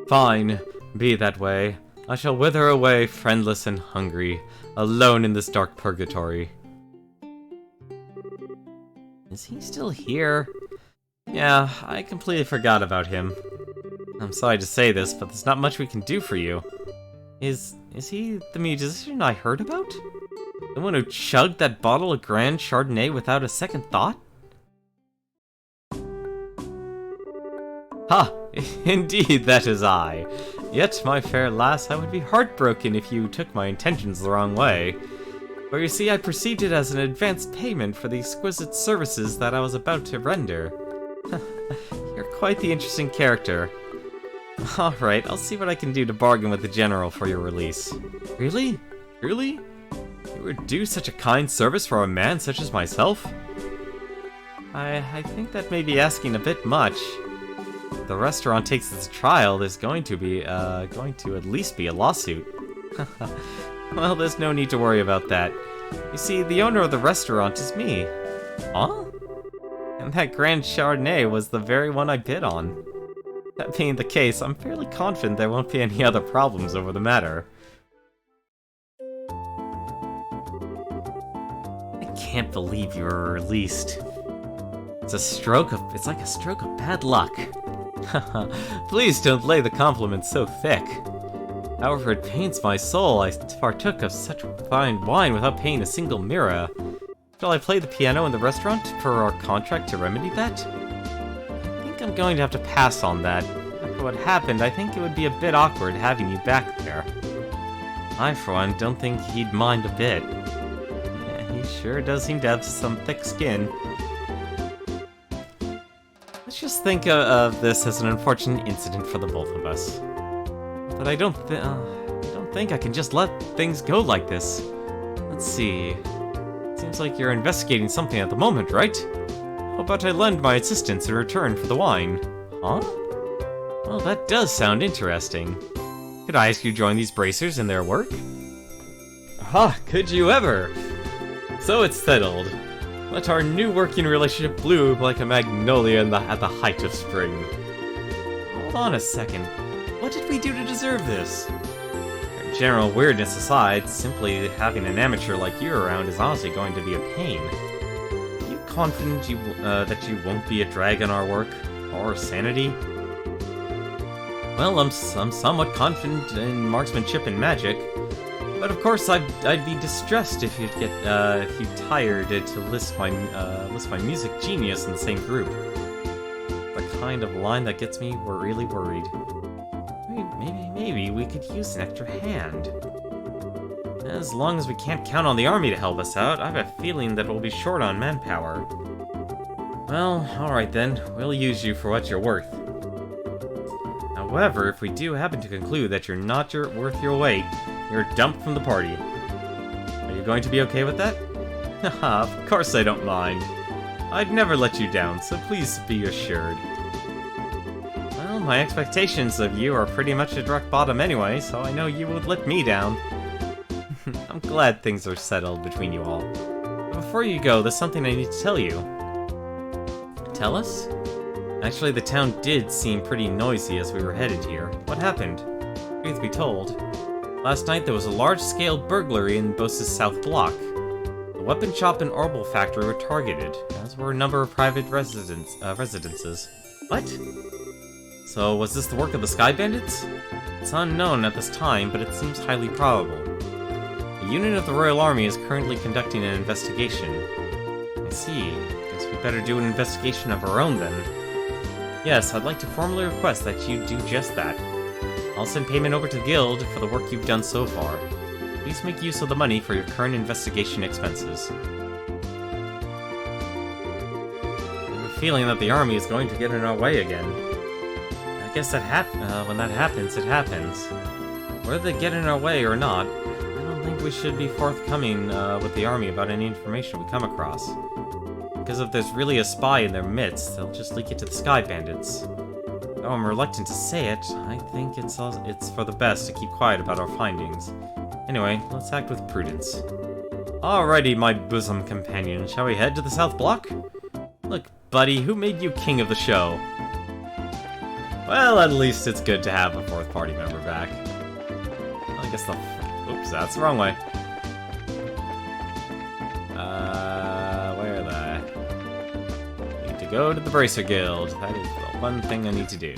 Fine, be that way. I shall wither away, friendless and hungry, alone in this dark purgatory. Is he still here? Yeah, I completely forgot about him. I'm sorry to say this, but there's not much we can do for you. Is he the musician I heard about? The one who chugged that bottle of Grand Chardonnay without a second thought? Ha! Indeed, that is I. Yet, my fair lass, I would be heartbroken if you took my intentions the wrong way. For you see, I perceived it as an advance payment for the exquisite services that I was about to render. You're quite the interesting character. Alright, I'll see what I can do to bargain with the General for your release. Really? Truly? You would do such a kind service for a man such as myself? I think that may be asking a bit much. If the restaurant takes its trial, there's going to at least be a lawsuit. Well, there's no need to worry about that. You see, the owner of the restaurant is me. Huh? And that Grand Chardonnay was the very one I bid on. That being the case, I'm fairly confident there won't be any other problems over the matter. I can't believe you were released. It's like a stroke of bad luck. Please don't lay the compliments so thick. However, it pains my soul I partook of such fine wine without paying a single mirror. Shall I play the piano in the restaurant per our contract to remedy that? I think I'm going to have to pass on that. After what happened, I think it would be a bit awkward having you back there. I, for one, don't think he'd mind a bit. Yeah, he sure does seem to have some thick skin. Let's just think of this as an unfortunate incident for the both of us. But I don't think I can just let things go like this. Let's see. Seems like you're investigating something at the moment, right? How about I lend my assistance in return for the wine? Huh? Well, that does sound interesting. Could I ask you to join these bracers in their work? Ah, could you ever? So it's settled. Let our new working relationship bloom like a magnolia at the height of spring. Hold on a second. What did we do to deserve this? General weirdness aside, simply having an amateur like you around is honestly going to be a pain. Are you confident that you won't be a drag on our work? Or sanity? Well, I'm somewhat confident in marksmanship and magic, but of course I'd be distressed if you tired to list my music genius in the same group. The kind of line that gets me really worried. Maybe we could use an extra hand. As long as we can't count on the army to help us out, I have a feeling that we'll be short on manpower. Well, alright then, we'll use you for what you're worth. However, if we do happen to conclude that you're not worth your weight, you're dumped from the party. Are you going to be okay with that? Haha, of course I don't mind. I'd never let you down, so please be assured. Well, my expectations of you are pretty much at rock bottom anyway, so I know you won't let me down. I'm glad things are settled between you all. But before you go, there's something I need to tell you. Tell us? Actually, the town did seem pretty noisy as we were headed here. What happened? Truth be told, last night there was a large-scale burglary in Bose's South Block. The weapon shop and orbital factory were targeted, as were a number of private residences. What? So, was this the work of the Sky Bandits? It's unknown at this time, but it seems highly probable. A unit of the Royal Army is currently conducting an investigation. I see. Guess we better do an investigation of our own then. Yes, I'd like to formally request that you do just that. I'll send payment over to the Guild for the work you've done so far. Please make use of the money for your current investigation expenses. I have a feeling that the army is going to get in our way again. I guess when that happens, it happens. Whether they get in our way or not, I don't think we should be forthcoming with the army about any information we come across. Because if there's really a spy in their midst, they'll just leak it to the Sky Bandits. Though I'm reluctant to say it, I think it's for the best to keep quiet about our findings. Anyway, let's act with prudence. Alrighty, my bosom companion, shall we head to the South Block? Look, buddy, who made you king of the show? Well, at least it's good to have a fourth party member back. I guess the... Oops, that's the wrong way. Where the... Need to go to the Bracer Guild. That is the one thing I need to do.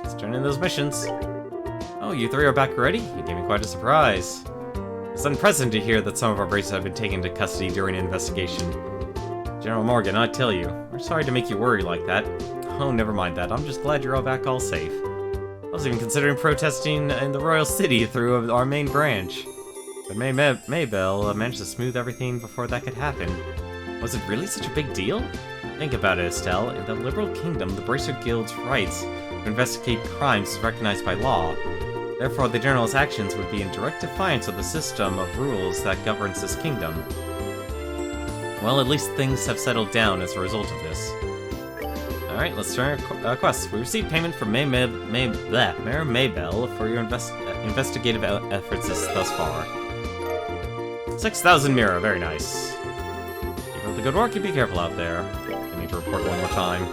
Let's turn in those missions. Oh, you three are back already? You gave me quite a surprise. It's unprecedented to hear that some of our bracers have been taken into custody during an investigation. General Morgan, I tell you, we're sorry to make you worry like that. Oh, never mind that. I'm just glad you're all back all safe. I was even considering protesting in the Royal City through our main branch. But Maybell managed to smooth everything before that could happen. Was it really such a big deal? Think about it, Estelle. In the Liberal Kingdom, the Bracer Guild's rights to investigate crimes is recognized by law. Therefore, the General's actions would be in direct defiance of the system of rules that governs this kingdom. Well, at least things have settled down as a result of this. Alright, let's turn our quest. We received payment from Mayor Maybell for your investigative efforts thus far. 6,000 Mira, very nice. Keep up the good work and be careful out there. I need to report one more time.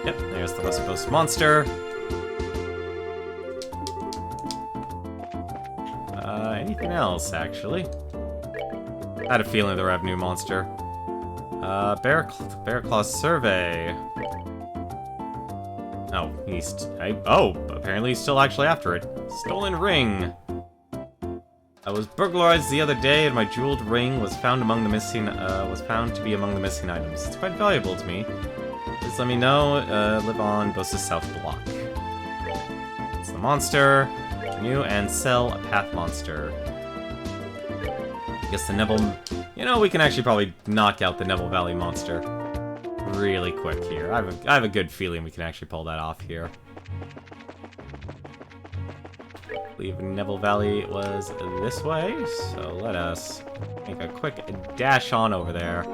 Yep, there's the West Coast monster. Anything else, actually? I had a feeling the revenue monster. Bear Claw's survey. Oh, apparently he's still actually after it. Stolen ring. I was burglarized the other day, and my jeweled ring was found among the missing. Was found to be among the missing items. It's quite valuable to me. Please let me know. Live on Bosa's South Block. It's the monster. Renew and sell a path monster. I guess the Neville... You know, we can actually probably knock out the Neville Valley monster really quick here. I have a good feeling we can actually pull that off here. I believe Neville Valley was this way, so let us make a quick dash on over there.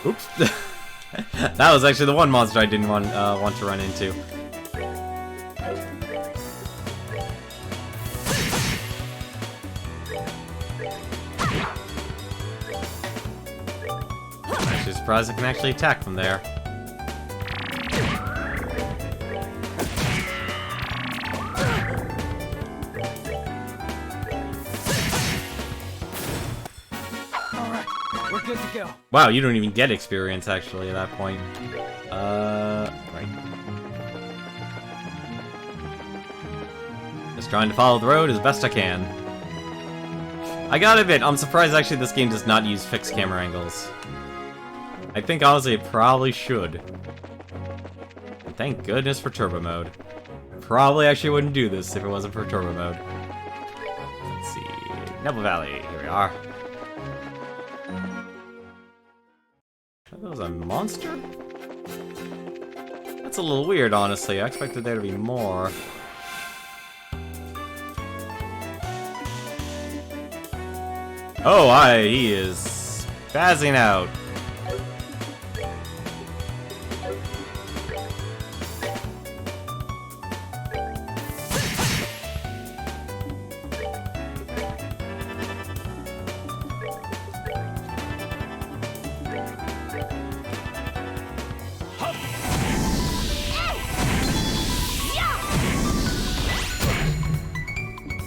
Oops. That was actually the one monster I didn't want to run into. I'm actually surprised I can actually attack from there. Good to go. Wow, you don't even get experience actually at that point. Right. Just trying to follow the road as best I can. I gotta admit, I'm surprised actually this game does not use fixed camera angles. I think honestly it probably should. And thank goodness for turbo mode. Probably actually wouldn't do this if it wasn't for turbo mode. Let's see. Neville Valley, here we are. That was a monster? That's a little weird, honestly. I expected there to be more. Oh, he is spazzing out.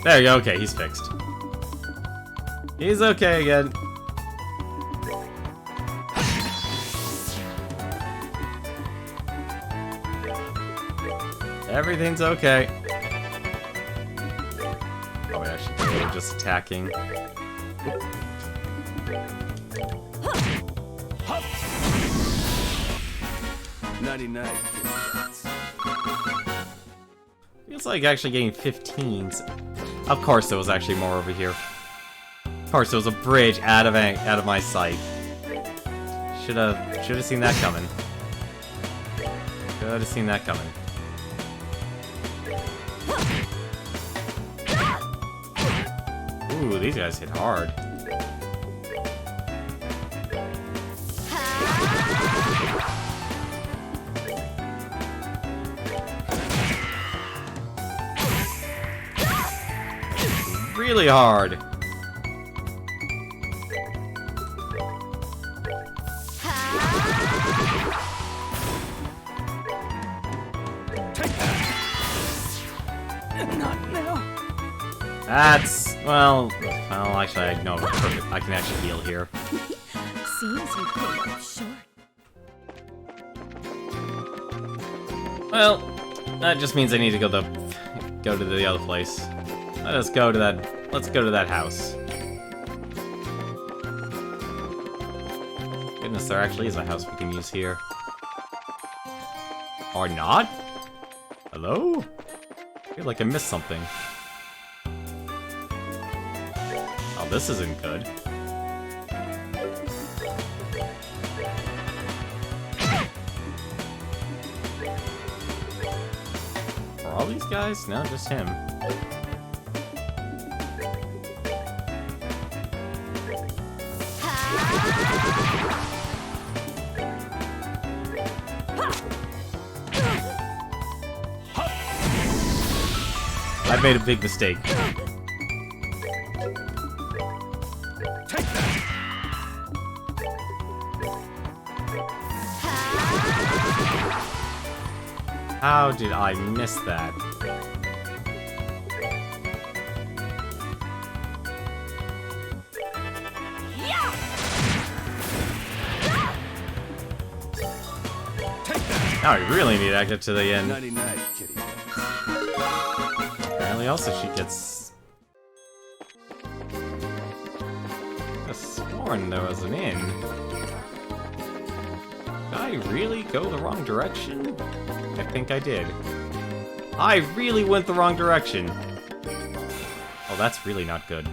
There you go, okay, he's fixed. He's okay again. Everything's okay. Oh wait, I should be just attacking. Feels like actually getting 15s. Of course there was actually more over here. Of course there was a bridge out of my sight. Should have seen that coming. Should have seen that coming. Ooh, these guys hit hard. really hard. Take that. Not now. That's well, actually, I know perfect. I can actually heal here. Seems you came up short. Well, that just means I need to go to the other place. Let's go to that house. Goodness, there actually is a house we can use here. Or not? Hello? I feel like I missed something. Oh, this isn't good. Are all these guys? No, just him. I made a big mistake. Take that. How did I miss that? Take that. Now we really need to get to the end. Nighty night, kitty. Apparently also she gets... I sworn there was an inn. Did I really go the wrong direction? I think I did. I really went the wrong direction. Oh, that's really not good.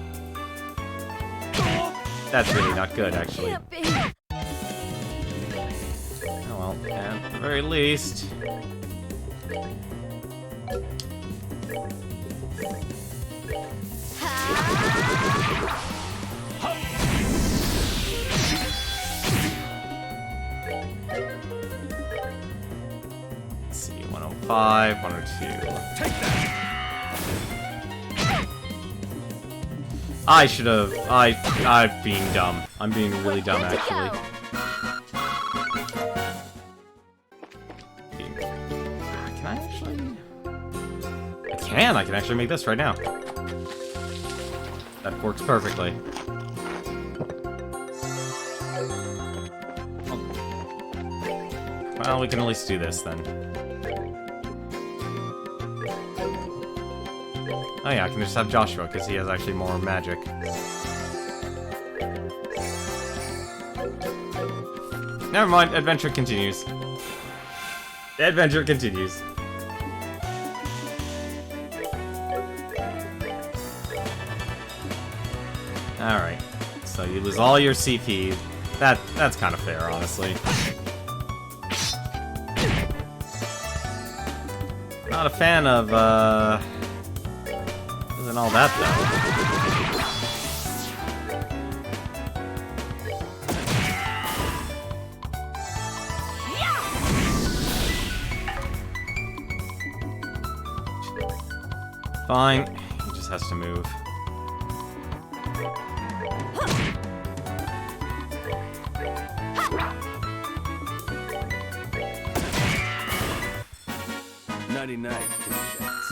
That's really not good, actually. Can't be. Oh well, at the very least... Let's see, 105, 102. Take that. I should have. I'm being dumb. I'm being really dumb, Where'd you actually. go? Can I actually? I can actually make this right now. That works perfectly. Well, we can at least do this then. Oh yeah, I can just have Joshua, because he has actually more magic. Never mind, adventure continues. The adventure continues. Alright, so you lose all your CP. That's kind of fair, honestly. Not a fan of, isn't all that, though. Fine, he just has to move. Nighty night, kitty cats.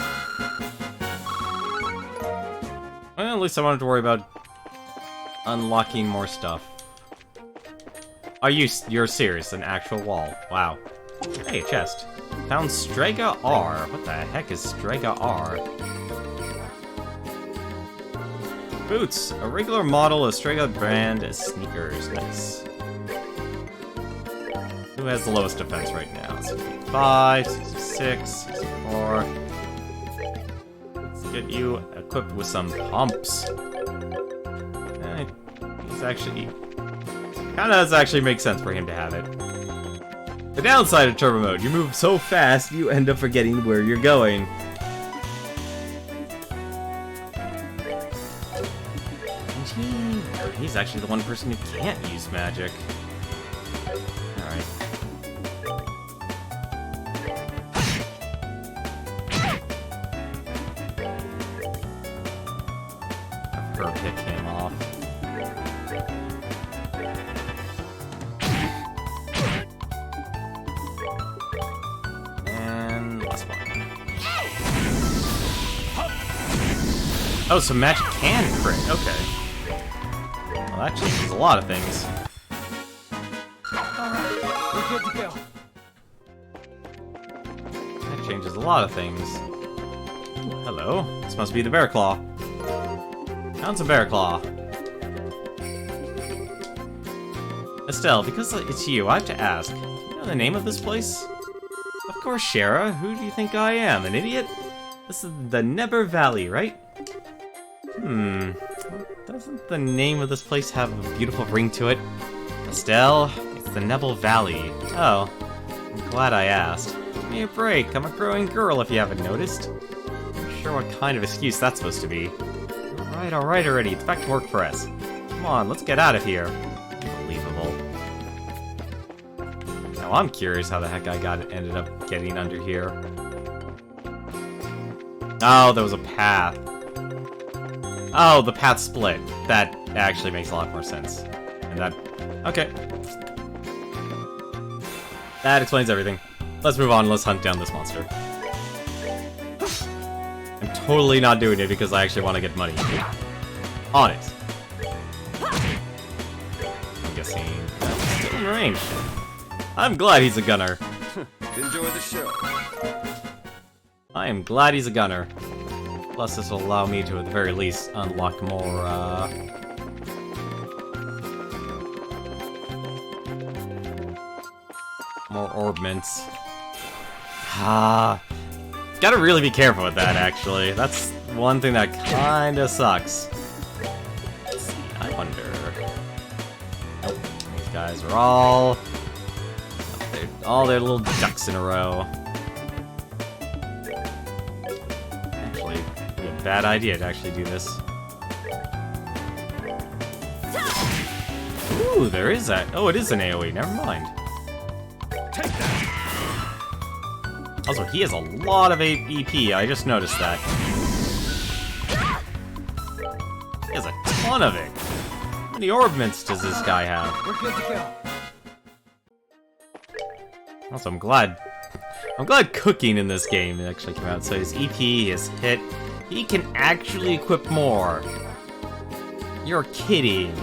Well, at least I wanted to worry about unlocking more stuff. Are you're serious? An actual wall. Wow. Hey, a chest. Found Strega R. What the heck is Strega R? Boots. A regular model of Strega brand sneakers. Nice. Who has the lowest defense right now? 65, 66, 64. Let's get you equipped with some pumps. He's actually... Kinda does actually make sense for him to have it. The downside of turbo mode, you move so fast, you end up forgetting where you're going. He's actually the one person who can't use magic. Alright. her pick him off. And last one. Oh, so magic can crit. Okay. Well, that changes a lot of things. We're good to go. That changes a lot of things. Ooh, hello. This must be the Bear Claw. Found some Bear Claw. Estelle, because it's you, I have to ask. Do you know the name of this place? Of course, Shara. Who do you think I am? An idiot? This is the Never Valley, right? Doesn't the name of this place have a beautiful ring to it? Estelle, it's the Neville Valley. Oh, I'm glad I asked. Give me a break. I'm a growing girl, if you haven't noticed. I'm not sure what kind of excuse that's supposed to be. Alright already. It's back to work for us. Come on, let's get out of here. Unbelievable. Now I'm curious how the heck I ended up getting under here. Oh, there was a path. Oh, the path split. That actually makes a lot more sense. And that... Okay. That explains everything. Let's move on, let's hunt down this monster. I'm totally not doing it because I actually want to get money. On it. I'm guessing that's still in range. I'm glad he's a gunner. Enjoy the show. I am glad he's a gunner. Plus, this will allow me to, at the very least, unlock more, more orbments. Gotta really be careful with that, actually. That's one thing that kinda sucks. Let's see, I wonder... Nope, these guys are all their little ducks in a row. Actually, it'd be a bad idea to actually do this. Ooh, there is that. Oh, it is an AoE, never mind. Take that. Also, he has a lot of EP, I just noticed that. He has a ton of it. How many orbments does this guy have? We're good to go. Also, I'm glad cooking in this game actually came out. So his EP, his hit, he can actually equip more. You're kidding.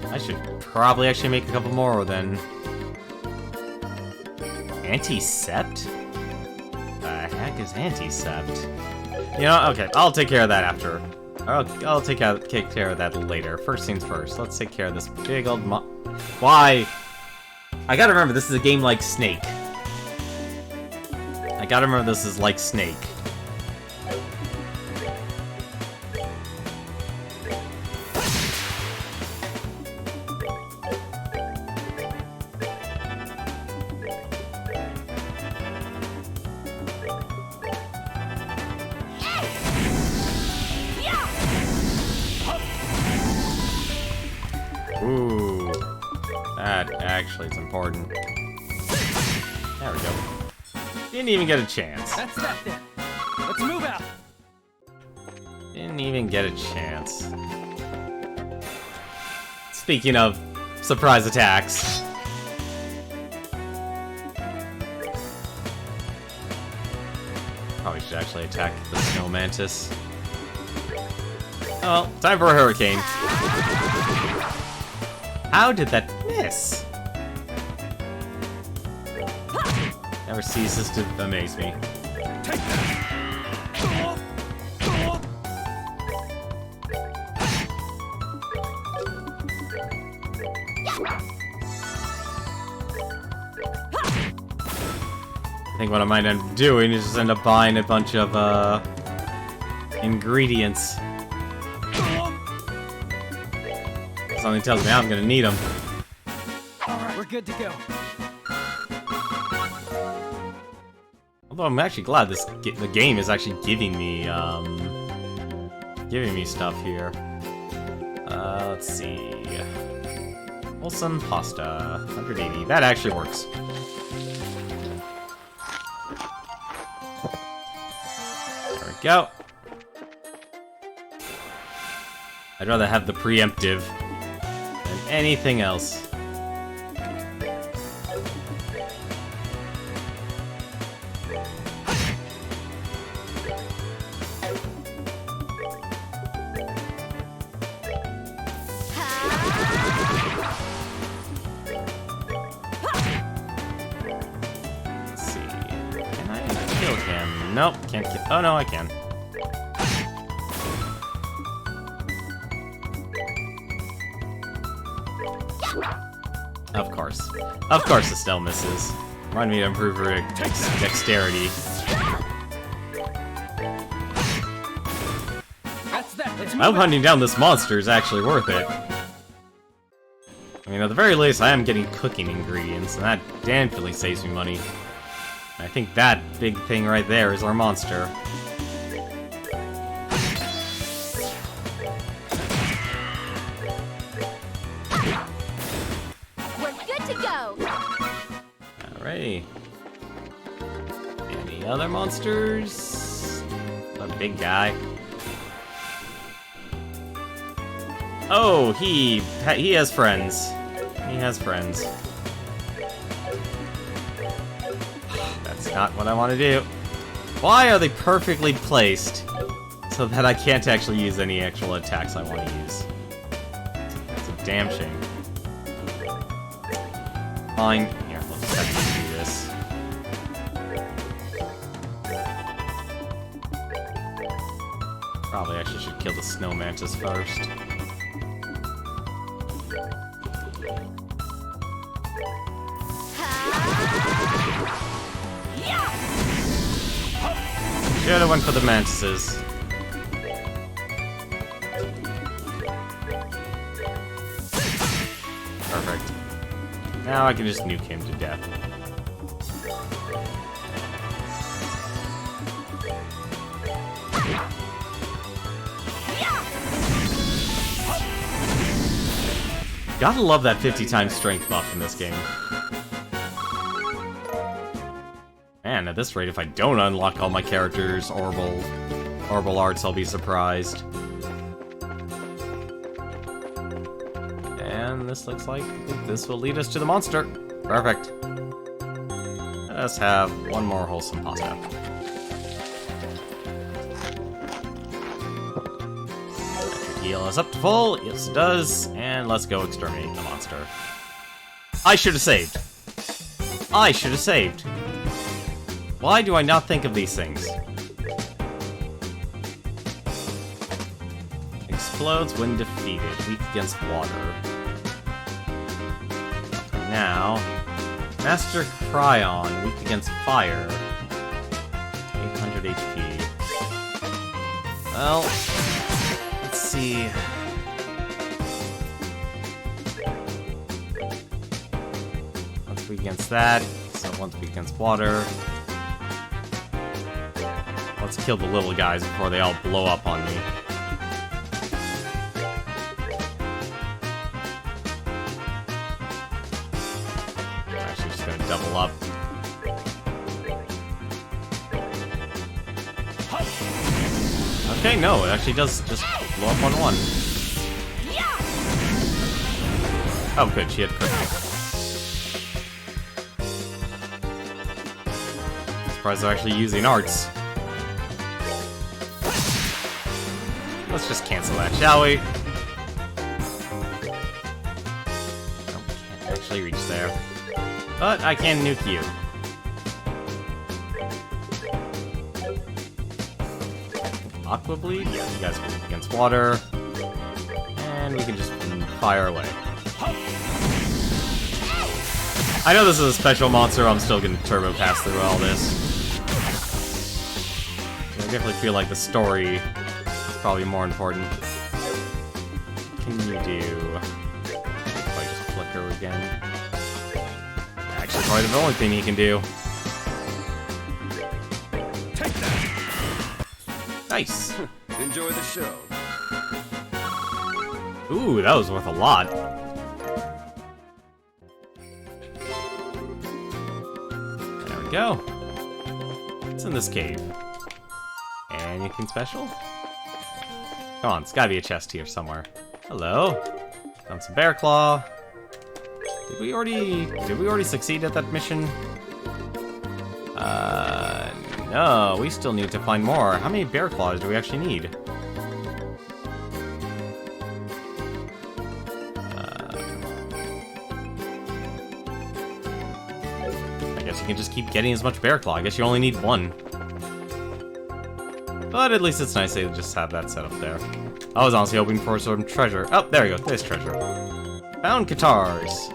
I should probably actually make a couple more then. Anti-sept? The heck is anti-sept? You know, okay, I'll take care of that after. I'll take care of that later. First things first. Let's take care of this big old Why? I gotta remember, this is a game like Snake. I gotta remember this is like Snake. Ooh, that actually is important. There we go. Didn't even get a chance. That's that then. Let's move out. Didn't even get a chance. Speaking of surprise attacks. Probably should actually attack the snow mantis. Oh, time for a hurricane. How did that miss? Never ceases to amaze me. Take that. I think what I might end up doing is just end up buying a bunch of ingredients. Something tells me I'm gonna need them. Alright, we're good to go. Although I'm actually glad the game is actually giving me stuff here. Let's see. Wholesome pasta, 180. That actually works. There we go. I'd rather have the preemptive than anything else. Let's see. Can I kill him? Nope, can't kill. Oh no, I can. Of course. Of course it still misses. Remind me to improve her dexterity. That's that. Let's I hope move it. hunting down this monster is actually worth it. I mean, at the very least, I am getting cooking ingredients, and that definitely saves me money. I think that big thing right there is our monster. We're good to go. Alrighty. Any other monsters? A big guy. Oh, he has friends. He has friends. That's not what I want to do. Why are they perfectly placed so that I can't actually use any actual attacks I want to use? That's a damn shame. Fine. Here, let's just have to do this. Probably actually should kill the snow mantis first. Should've went for the mantises. Perfect. Now I can just nuke him to death. Gotta love that 50 times strength buff in this game. Man, at this rate, if I don't unlock all my characters' orbital arts, I'll be surprised. And this looks like this will lead us to the monster. Perfect. Let us have one more wholesome pasta. Heal us up to full. Yes, it does. And let's go exterminate the monster. I should have saved. I should have saved. Why do I not think of these things? Explodes when defeated. Weak against water. Now, Master Cryon. Weak against fire. 800 HP. Well, let's see. Once weak against that. So once weak against water. Let's kill the little guys before they all blow up on me. I'm actually just gonna double up. Okay, no, it actually does just blow up on one. Oh, good, she had crit. Surprised they're actually using arts. Let's just cancel that, shall we? Nope, can't actually reach there. But I can nuke you. Aqua Bleed? Yeah, you guys are against water. And we can just fire away. I know this is a special monster, I'm still gonna turbo pass through all this. I definitely feel like the story probably more important. What can you do? If I just flicker again. Actually, probably the only thing he can do. Take that. Nice. Enjoy the show. Ooh, that was worth a lot. There we go. It's in this cave. Anything special? Come on, it's gotta be a chest here somewhere. Hello. Found some bear claw. Did we already succeed at that mission? No, we still need to find more. How many bear claws do we actually need? I guess you can just keep getting as much bear claw. I guess you only need one. But at least it's nice to just have that set up there. I was honestly hoping for some treasure. Oh, there we go. There's treasure. Found guitars.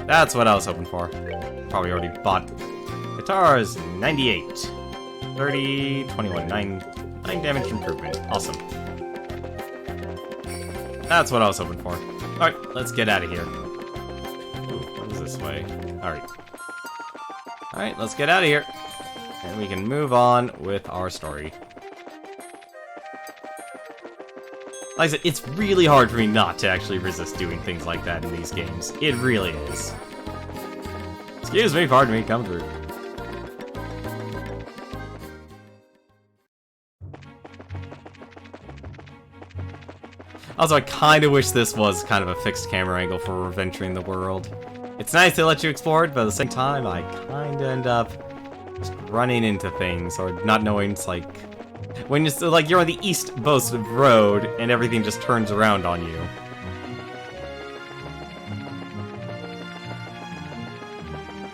That's what I was hoping for. Probably already bought guitars. 98. 30, 21, 9 damage improvement. Awesome. That's what I was hoping for. Alright, let's get out of here. Ooh, what is this way? Alright. Alright, let's get out of here. And we can move on with our story. Like I said, it's really hard for me not to actually resist doing things like that in these games. It really is. Excuse me, pardon me, come through. Also, I kind of wish this was kind of a fixed camera angle for Reventuring the World. It's nice to let you explore it, but at the same time, I kind of end up just running into things, or not knowing, it's like... When you're, like, you're on the East Coast Road, and everything just turns around on you.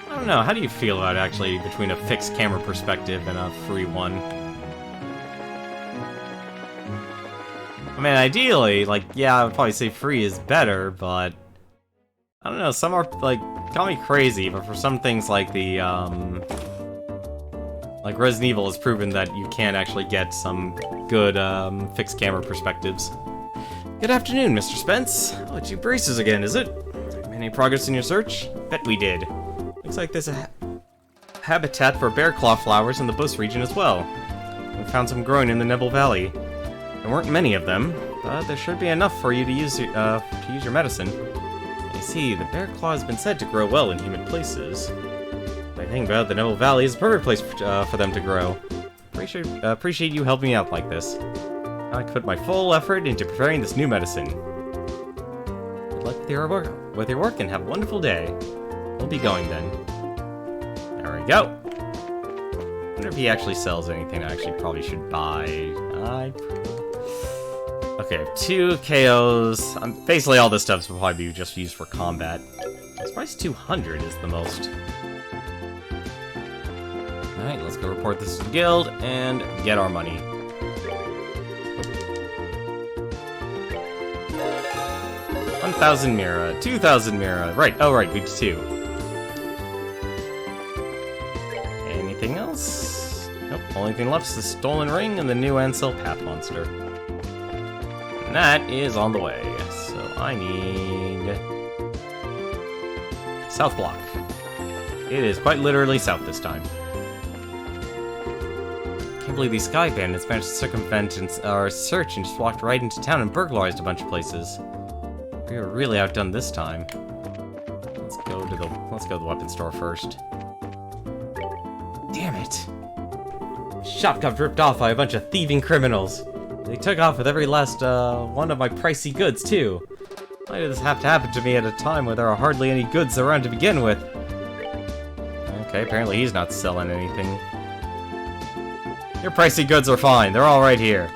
I don't know, how do you feel about actually between a fixed camera perspective and a free one? I mean, ideally, like, yeah, I'd probably say free is better, but... I don't know, some are, like, call me crazy, but for some things like the, like, Resident Evil has proven that you can actually get some good, fixed camera perspectives. Good afternoon, Mr. Spence. Oh, it's you braces again, is it? Any progress in your search? Bet we did. Looks like there's a habitat for bear claw flowers in the Bush region as well. We found some growing in the Nebel Valley. There weren't many of them, but there should be enough for you to use your medicine. You see, the bear claw has been said to grow well in humid places. The thing about the Nebel Valley is a perfect place for them to grow. Appreciate you helping me out like this. I put my full effort into preparing this new medicine. Good luck with your work and have a wonderful day. We'll be going then. There we go. I wonder if he actually sells anything I actually probably should buy. Okay, I have 2 KOs. Basically, all this stuff will probably be just used for combat. I'm surprised 200 is the most. Alright, let's go report this to the guild and get our money. $1,000 Mira, 2,000 Mira. Right, oh right, we did 2. Anything else? Nope, only thing left is the stolen ring and the new Ansel Path Monster. And that is on the way, so I need... South Block. It is quite literally south this time. Can't believe these Sky Bandits managed to circumvent our search and just walked right into town and burglarized a bunch of places. We were really outdone this time. Let's go to the weapon store first. Damn it! Shop got ripped off by a bunch of thieving criminals. They took off with every last one of my pricey goods, too. Why did this have to happen to me at a time where there are hardly any goods around to begin with? Okay, apparently he's not selling anything. Your pricey goods are fine. They're all right here.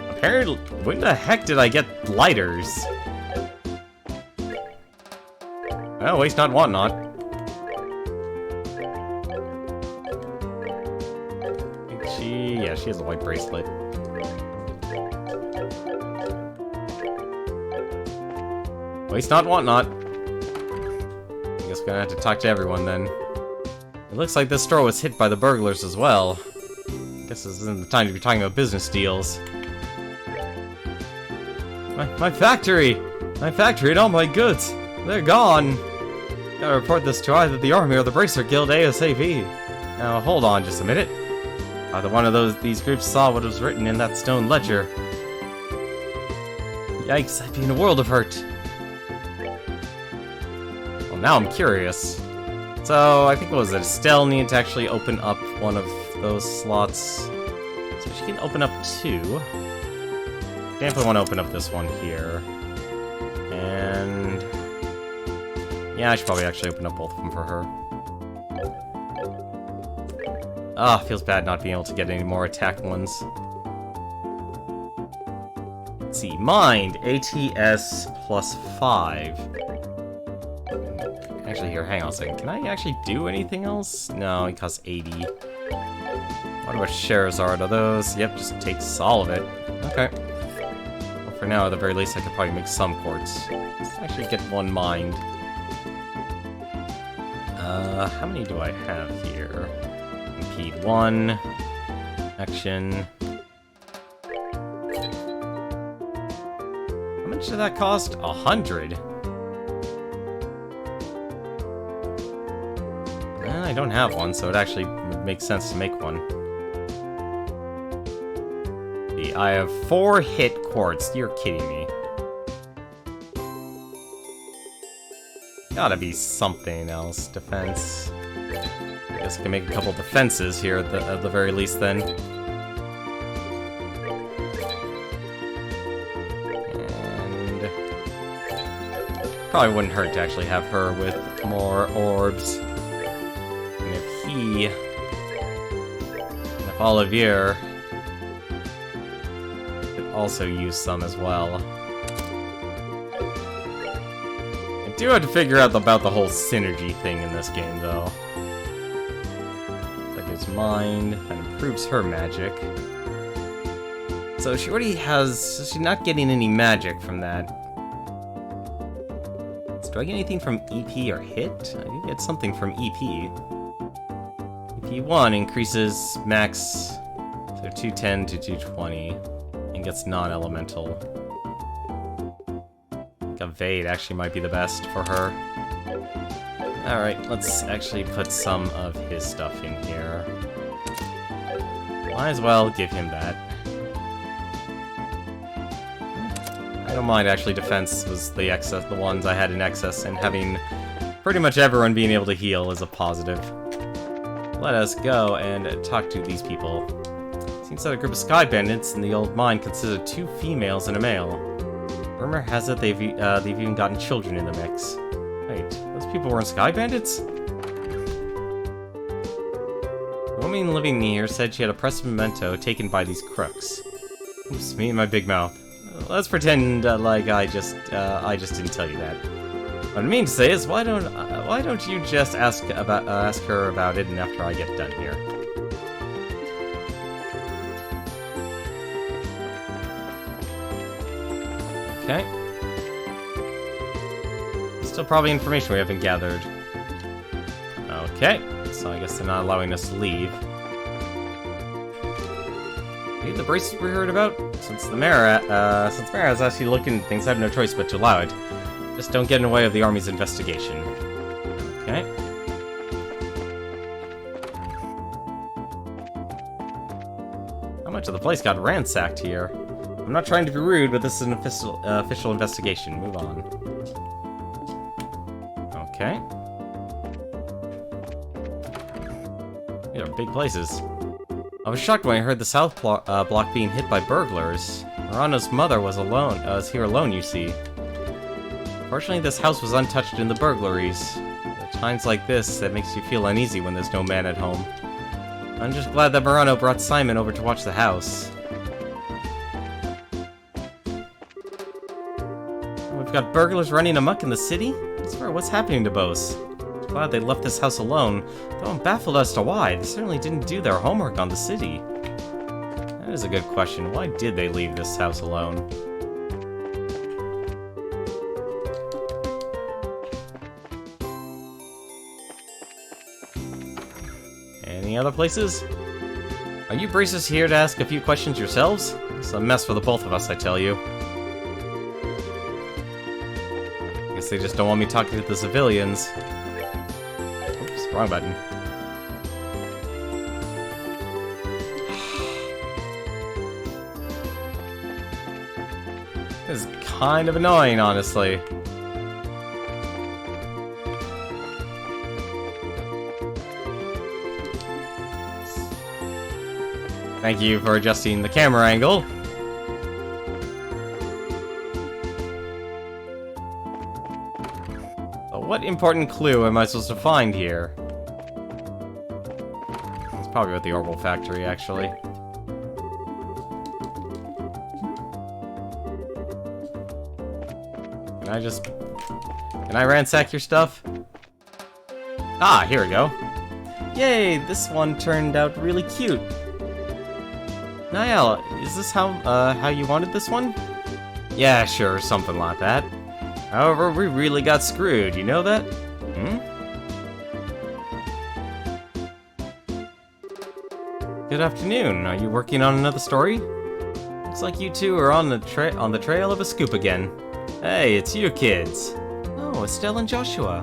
Apparently, when the heck did I get lighters? Well, waste not, want not. Yeah, she has a white bracelet. Waste not, want not. I guess we're gonna have to talk to everyone then. It looks like this store was hit by the burglars as well. I guess this isn't the time to be talking about business deals. My factory! My factory and all my goods! They're gone! Gotta report this to either the army or the Bracer Guild ASAP. Now, hold on just a minute. Either one of these groups saw what was written in that stone ledger. Yikes, I'd be in a world of hurt. Well, now I'm curious. So, I think, what was it? Estelle needed to actually open up one of those slots. So she can open up 2. Definitely want to open up this one here. And... yeah, I should probably actually open up both of them for her. Ah, feels bad not being able to get any more attack ones. Let's see, Mind, ATS plus 5. Actually, here, hang on a second. Can I actually do anything else? No, it costs 80. What about Sherazard? Are those? Yep, just takes all of it. Okay. Well, for now, at the very least, I could probably make some quartz. Let's actually get one Mind. How many do I have here? Impede 1. Action. How much did that cost? 100. I don't have one, so it actually would make sense to make one. I have 4 hit quartz. You're kidding me. Gotta be something else. Defense. I guess I can make a couple defenses here at the very least then. And... probably wouldn't hurt to actually have her with more orbs. And if Olivier could also use some as well. I do have to figure out about the whole synergy thing in this game, though. That gives Mind, that improves her magic. So she already has... so she's not getting any magic from that. So do I get anything from EP or hit? I do get something from EP. EP1 increases max, so 210 to 220, and gets non-elemental. I think Evade actually might be the best for her. Alright, let's actually put some of his stuff in here. Might as well give him that. I don't mind, actually. Defense was the excess, the ones I had in excess, and having pretty much everyone being able to heal is a positive. Let us go and talk to these people. Seems that a group of sky bandits in the old mine consisted of 2 females and a male. Rumor has it they've even gotten children in the mix. Wait, those people weren't sky bandits? The woman living here said she had a precious memento taken by these crooks. Oops, me and my big mouth. Let's pretend like I just didn't tell you that. What I mean to say is, why don't you just ask her about it, and after I get done here. Okay. Still probably information we haven't gathered. Okay, so I guess they're not allowing us to leave. Need the braces we heard about? Since Mara is actually looking at things, I have no choice but to allow it. Just don't get in the way of the army's investigation. Okay. How much of the place got ransacked here? I'm not trying to be rude, but this is an official investigation. Move on. Okay. These are big places. I was shocked when I heard the south block being hit by burglars. Murano's mother was here alone, you see. Fortunately, this house was untouched in the burglaries. At times like this, that makes you feel uneasy when there's no man at home. I'm just glad that Murano brought Simon over to watch the house. We've got burglars running amok in the city? I swear, what's happening to Bose? Glad they left this house alone, though I'm baffled as to why. They certainly didn't do their homework on the city. That is a good question. Why did they leave this house alone? Any other places? Are you braces here to ask a few questions yourselves? It's a mess for the both of us, I tell you. I guess they just don't want me talking to the civilians. Oops, wrong button. This is kind of annoying, honestly. Thank you for adjusting the camera angle. What important clue am I supposed to find here? It's probably with the Orbital Factory, actually. Can I ransack your stuff? Ah, here we go. Yay, this one turned out really cute. Niall, is this how you wanted this one? Yeah, sure, something like that. However, we really got screwed, you know that? Hmm? Good afternoon, are you working on another story? Looks like you two are on the trail of a scoop again. Hey, it's you kids. Oh, Estelle and Joshua.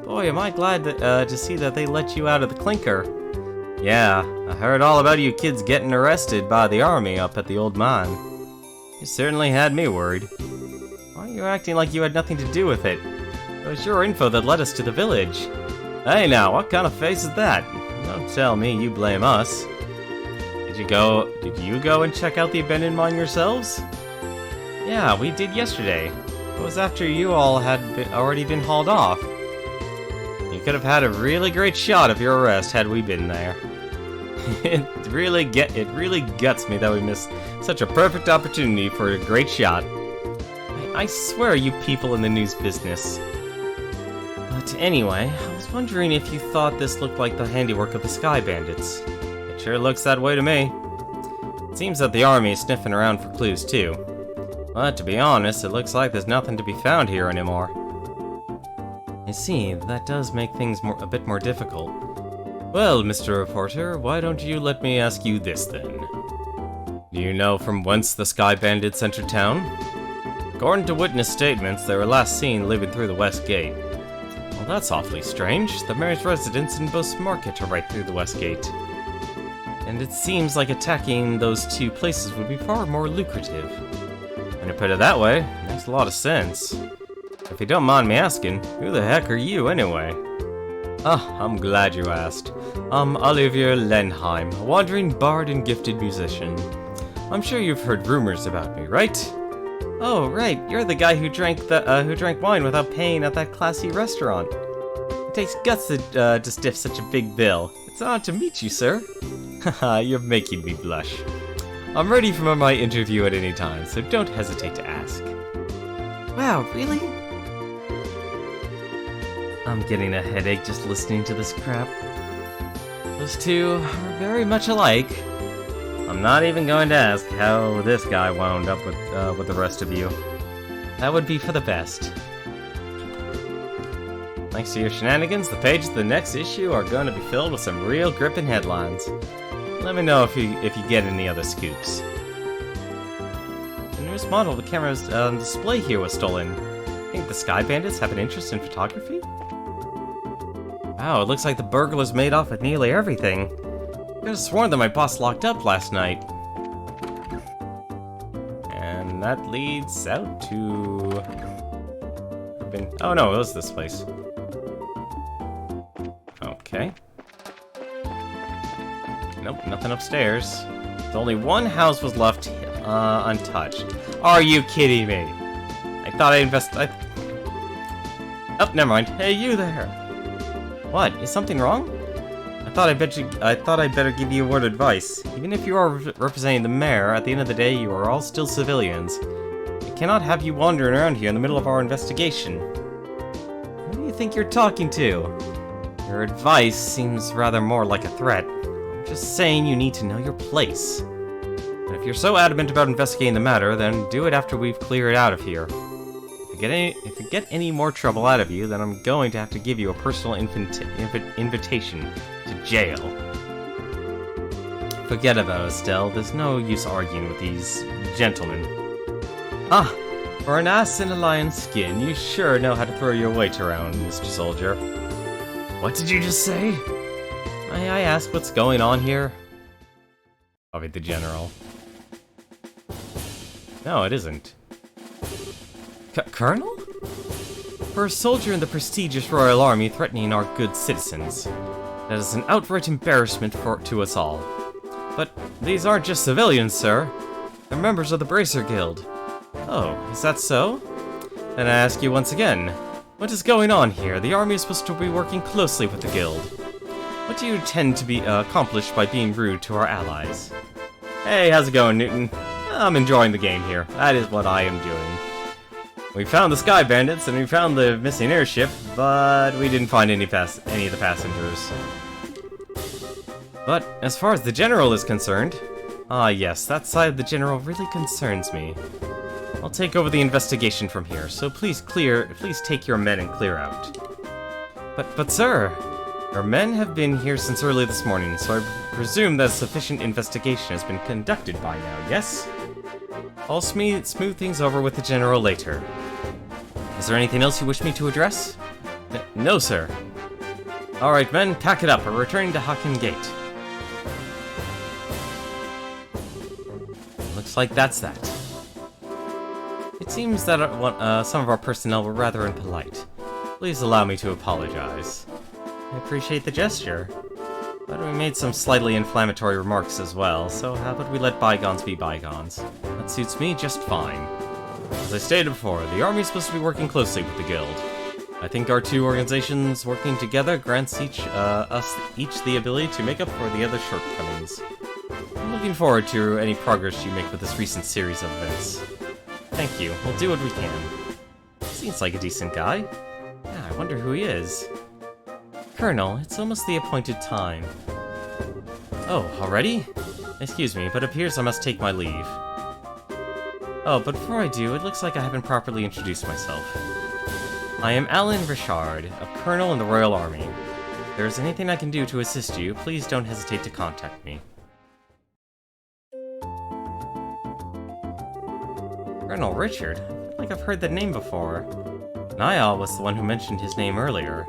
Boy, am I glad to see that they let you out of the clinker. Yeah, I heard all about you kids getting arrested by the army up at the old mine. You certainly had me worried. Why are you acting like you had nothing to do with it? It was your info that led us to the village. Hey now, what kind of face is that? Don't tell me you blame us. Did you go and check out the abandoned mine yourselves? Yeah, we did yesterday. It was after you all had already been hauled off. You could have had a really great shot of your arrest had we been there. It really guts me that we missed such a perfect opportunity for a great shot. I swear you people in the news business. But anyway, I was wondering if you thought this looked like the handiwork of the Sky Bandits. It sure looks that way to me. It seems that the army is sniffing around for clues too. But to be honest, it looks like there's nothing to be found here anymore. You see, that does make things a bit more difficult. Well, Mr. Reporter, why don't you let me ask you this then? Do you know from whence the Sky Bandits entered town? According to witness statements, they were last seen leaving through the West Gate. Well, that's awfully strange. The mayor's residence in Boast Market are right through the West Gate. And it seems like attacking those two places would be far more lucrative. When you put it that way, it makes a lot of sense. If you don't mind me asking, who the heck are you anyway? Ah, I'm glad you asked. I'm Olivier Lenheim, a wandering bard and gifted musician. I'm sure you've heard rumors about me, right? Oh, right, you're the guy who drank wine without paying at that classy restaurant. It takes guts to stiff such a big bill. It's an honor to meet you, sir. Haha, you're making me blush. I'm ready for my interview at any time, so don't hesitate to ask. Wow, really? I'm getting a headache just listening to this crap. Those two are very much alike. I'm not even going to ask how this guy wound up with the rest of you. That would be for the best. Thanks to your shenanigans, the pages of the next issue are going to be filled with some real gripping headlines. Let me know if you get any other scoops. The newest model of the camera's display here was stolen. Think the Sky Bandits have an interest in photography? Wow, it looks like the burglars made off with nearly everything. I could have sworn that my boss locked up last night. And that leads out to... Oh no, it was this place. Okay. Nope, nothing upstairs. Only one house was left untouched. Are you kidding me? I thought Oh, never mind. Hey, you there. What? Is something wrong? I thought I'd better give you a word of advice. Even if you are representing the mayor, at the end of the day, you are all still civilians. I cannot have you wandering around here in the middle of our investigation. Who do you think you're talking to? Your advice seems rather more like a threat. I'm just saying you need to know your place. And if you're so adamant about investigating the matter, then do it after we've cleared it out of here. If I get any more trouble out of you, then I'm going to have to give you a personal invitation to jail. Forget about it, Estelle. There's no use arguing with these gentlemen. Ah, for an ass in a lion's skin, you sure know how to throw your weight around, Mr. Soldier. What did you just say? May I ask what's going on here? Probably the general. No, it isn't. Colonel? For a soldier in the prestigious Royal Army threatening our good citizens. That is an outright embarrassment to us all. But these aren't just civilians, sir. They're members of the Bracer Guild. Oh, is that so? Then I ask you once again, what is going on here? The army is supposed to be working closely with the guild. What do you intend to be accomplished by being rude to our allies? Hey, how's it going, Newton? I'm enjoying the game here. That is what I am doing. We found the Sky Bandits and we found the missing airship, but we didn't find any of the passengers. But as far as the General is concerned, yes, that side of the General really concerns me. I'll take over the investigation from here, so please take your men and clear out. But sir, our men have been here since early this morning, so I presume that sufficient investigation has been conducted by now, yes? I'll smooth things over with the General later. Is there anything else you wish me to address? No, sir. Alright, men, pack it up. We're returning to Hakken Gate. Looks like that's that. It seems that some of our personnel were rather impolite. Please allow me to apologize. I appreciate the gesture, but we made some slightly inflammatory remarks as well, so how about we let bygones be bygones? That suits me just fine. As I stated before, the army is supposed to be working closely with the guild. I think our two organizations working together grants us each the ability to make up for the other's shortcomings. I'm looking forward to any progress you make with this recent series of events. Thank you. We'll do what we can. Seems like a decent guy. Yeah, I wonder who he is. Colonel, it's almost the appointed time. Oh, already? Excuse me, but it appears I must take my leave. Oh, but before I do, it looks like I haven't properly introduced myself. I am Alan Richard, a colonel in the Royal Army. If there is anything I can do to assist you, please don't hesitate to contact me. Colonel Richard? I feel like I've heard that name before. Niall was the one who mentioned his name earlier.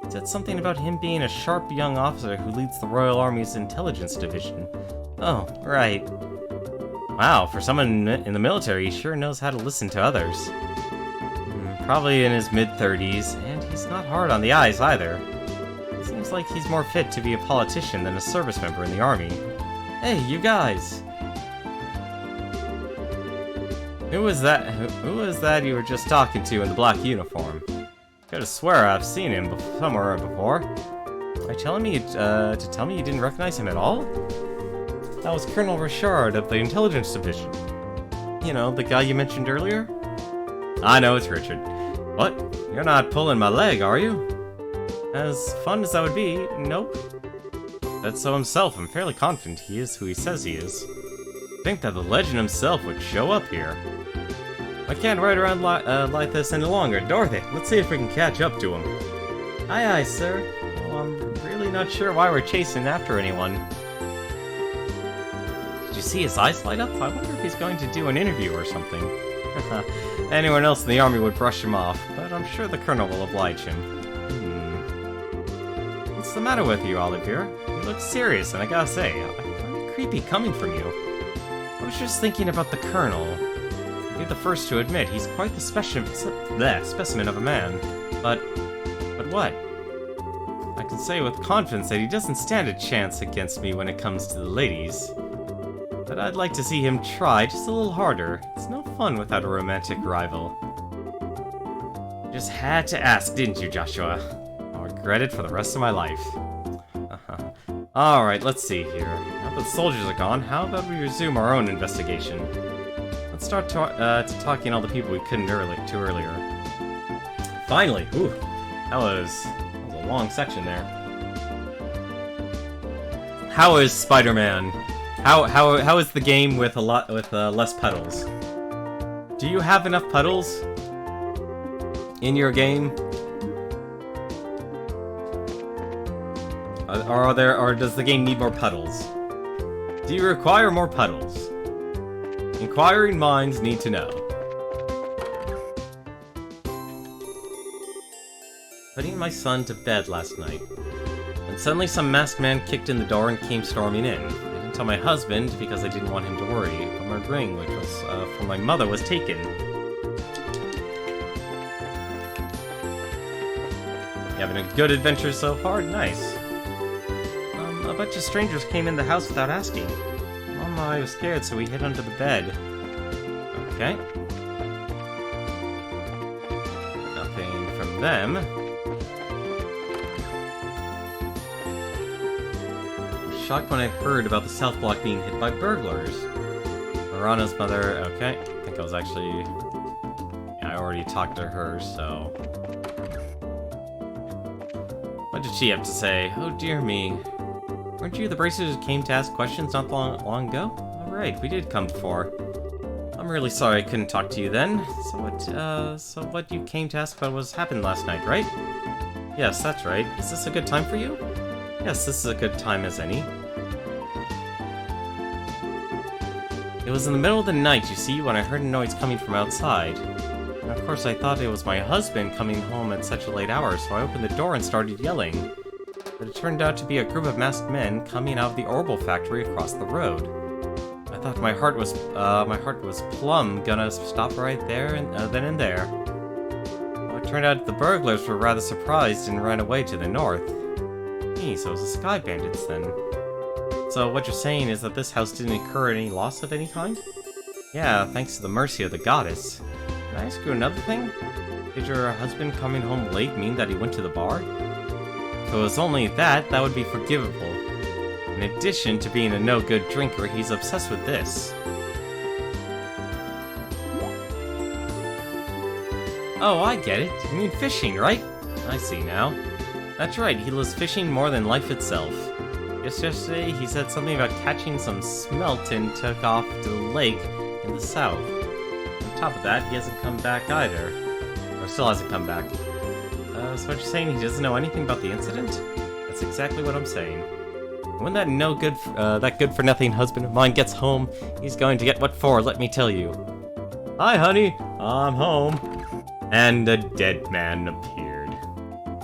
He said something about him being a sharp young officer who leads the Royal Army's intelligence division. Oh, right. Wow, for someone in the military, he sure knows how to listen to others. Probably in his mid-30s, and he's not hard on the eyes either. Seems like he's more fit to be a politician than a service member in the army. Hey, you guys! Who was that you were just talking to in the black uniform? Could've swear I've seen him somewhere before. Are you telling me to tell me you didn't recognize him at all? That was Colonel Richard of the Intelligence Division. You know, the guy you mentioned earlier? I know, it's Richard. What? You're not pulling my leg, are you? As fun as that would be, nope. That's so himself. I'm fairly confident he is who he says he is. Think that the legend himself would show up here. I can't ride around like this any longer. Dorothy, let's see if we can catch up to him. Aye, sir. Well, I'm really not sure why we're chasing after anyone. Did you see his eyes light up? I wonder if he's going to do an interview or something. Anyone else in the army would brush him off, but I'm sure the colonel will oblige him. What's the matter with you, Olivier? You look serious, and I gotta say, I find it creepy coming from you. I was just thinking about the colonel. You're the first to admit he's quite the specimen of a man. But what? I can say with confidence that he doesn't stand a chance against me when it comes to the ladies. But I'd like to see him try just a little harder. It's no fun without a romantic rival. You just had to ask, didn't you, Joshua? I'll regret it for the rest of my life. Alright, let's see here. Now that the soldiers are gone, how about we resume our own investigation? Let's start talking all the people we couldn't to earlier. Finally! Ooh, that was a long section there. How is Spider-Man? How is the game with less puddles? Do you have enough puddles in your game? Or does the game need more puddles? Do you require more puddles? Inquiring minds need to know. Putting my son to bed last night, and suddenly some masked man kicked in the door and came storming in. I didn't tell my husband because I didn't want him to worry, but my ring, which was from my mother, was taken. You having a good adventure so far? Nice. A bunch of strangers came in the house without asking. Mom and I was scared, so we hid under the bed. Okay. Nothing from them. Shocked when I heard about the South Block being hit by burglars. Marana's mother, okay. I think I was actually... Yeah, I already talked to her, so... What did she have to say? Oh dear me. Weren't you the bracers who came to ask questions not long ago? Alright, we did come before. I'm really sorry I couldn't talk to you then. So what you came to ask about was happened last night, right? Yes, that's right. Is this a good time for you? Yes, this is a good time as any. It was in the middle of the night, you see, when I heard a noise coming from outside. And of course I thought it was my husband coming home at such a late hour, so I opened the door and started yelling. But it turned out to be a group of masked men coming out of the Orbital factory across the road. I thought my heart was plumb gonna stop right there and then and there. Well, it turned out the burglars were rather surprised and ran away to the north. So it was the Sky Bandits then. So what you're saying is that this house didn't incur any loss of any kind? Yeah, thanks to the mercy of the goddess. Can I ask you another thing? Did your husband coming home late mean that he went to the bar? If it was only that, that would be forgivable. In addition to being a no-good drinker, he's obsessed with this. Oh, I get it. You mean fishing, right? I see now. That's right, he loves fishing more than life itself. Just yesterday, he said something about catching some smelt and took off to the lake in the south. On top of that, he hasn't come back either. Or still hasn't come back. So what you're saying, he doesn't know anything about the incident? That's exactly what I'm saying. When that that good-for-nothing husband of mine gets home, he's going to get what for, let me tell you. Hi, honey, I'm home. And a dead man appeared.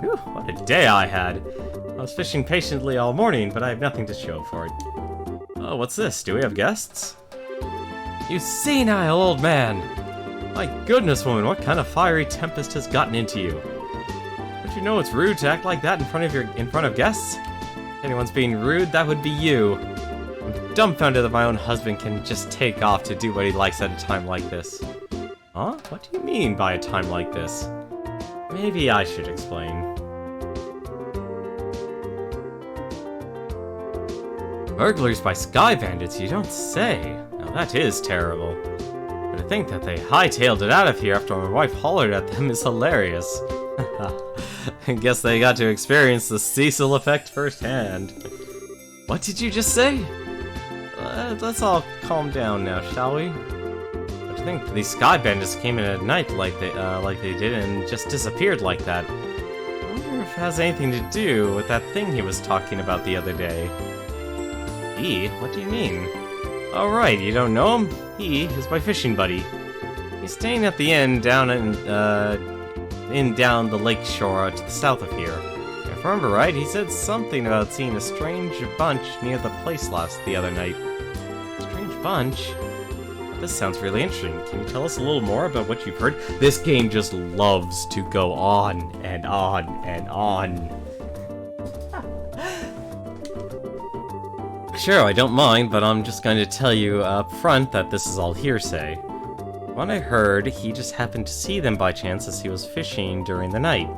Whew, what a day I had. I was fishing patiently all morning, but I have nothing to show for it. Oh, what's this? Do we have guests? You senile old man! My goodness, woman, what kind of fiery tempest has gotten into you? Don't you know it's rude to act like that in front of guests? If anyone's being rude, that would be you. I'm dumbfounded that my own husband can just take off to do what he likes at a time like this. Huh? What do you mean by a time like this? Maybe I should explain. Burglars by Sky Bandits, you don't say. Now that is terrible. But to think that they hightailed it out of here after my wife hollered at them is hilarious. I guess they got to experience the Cecil effect firsthand. What did you just say? Let's all calm down now, shall we? But to think that these Sky Bandits came in at night like they did and just disappeared like that. I wonder if it has anything to do with that thing he was talking about the other day. He? What do you mean? Oh right, you don't know him? He is my fishing buddy. He's staying at the inn down down the lake shore to the south of here. If I remember right, he said something about seeing a strange bunch near the place the other night. Strange bunch? This sounds really interesting. Can you tell us a little more about what you've heard? This game just loves to go on and on and on. Sure, I don't mind, but I'm just going to tell you up front that this is all hearsay. When I heard, he just happened to see them by chance as he was fishing during the night.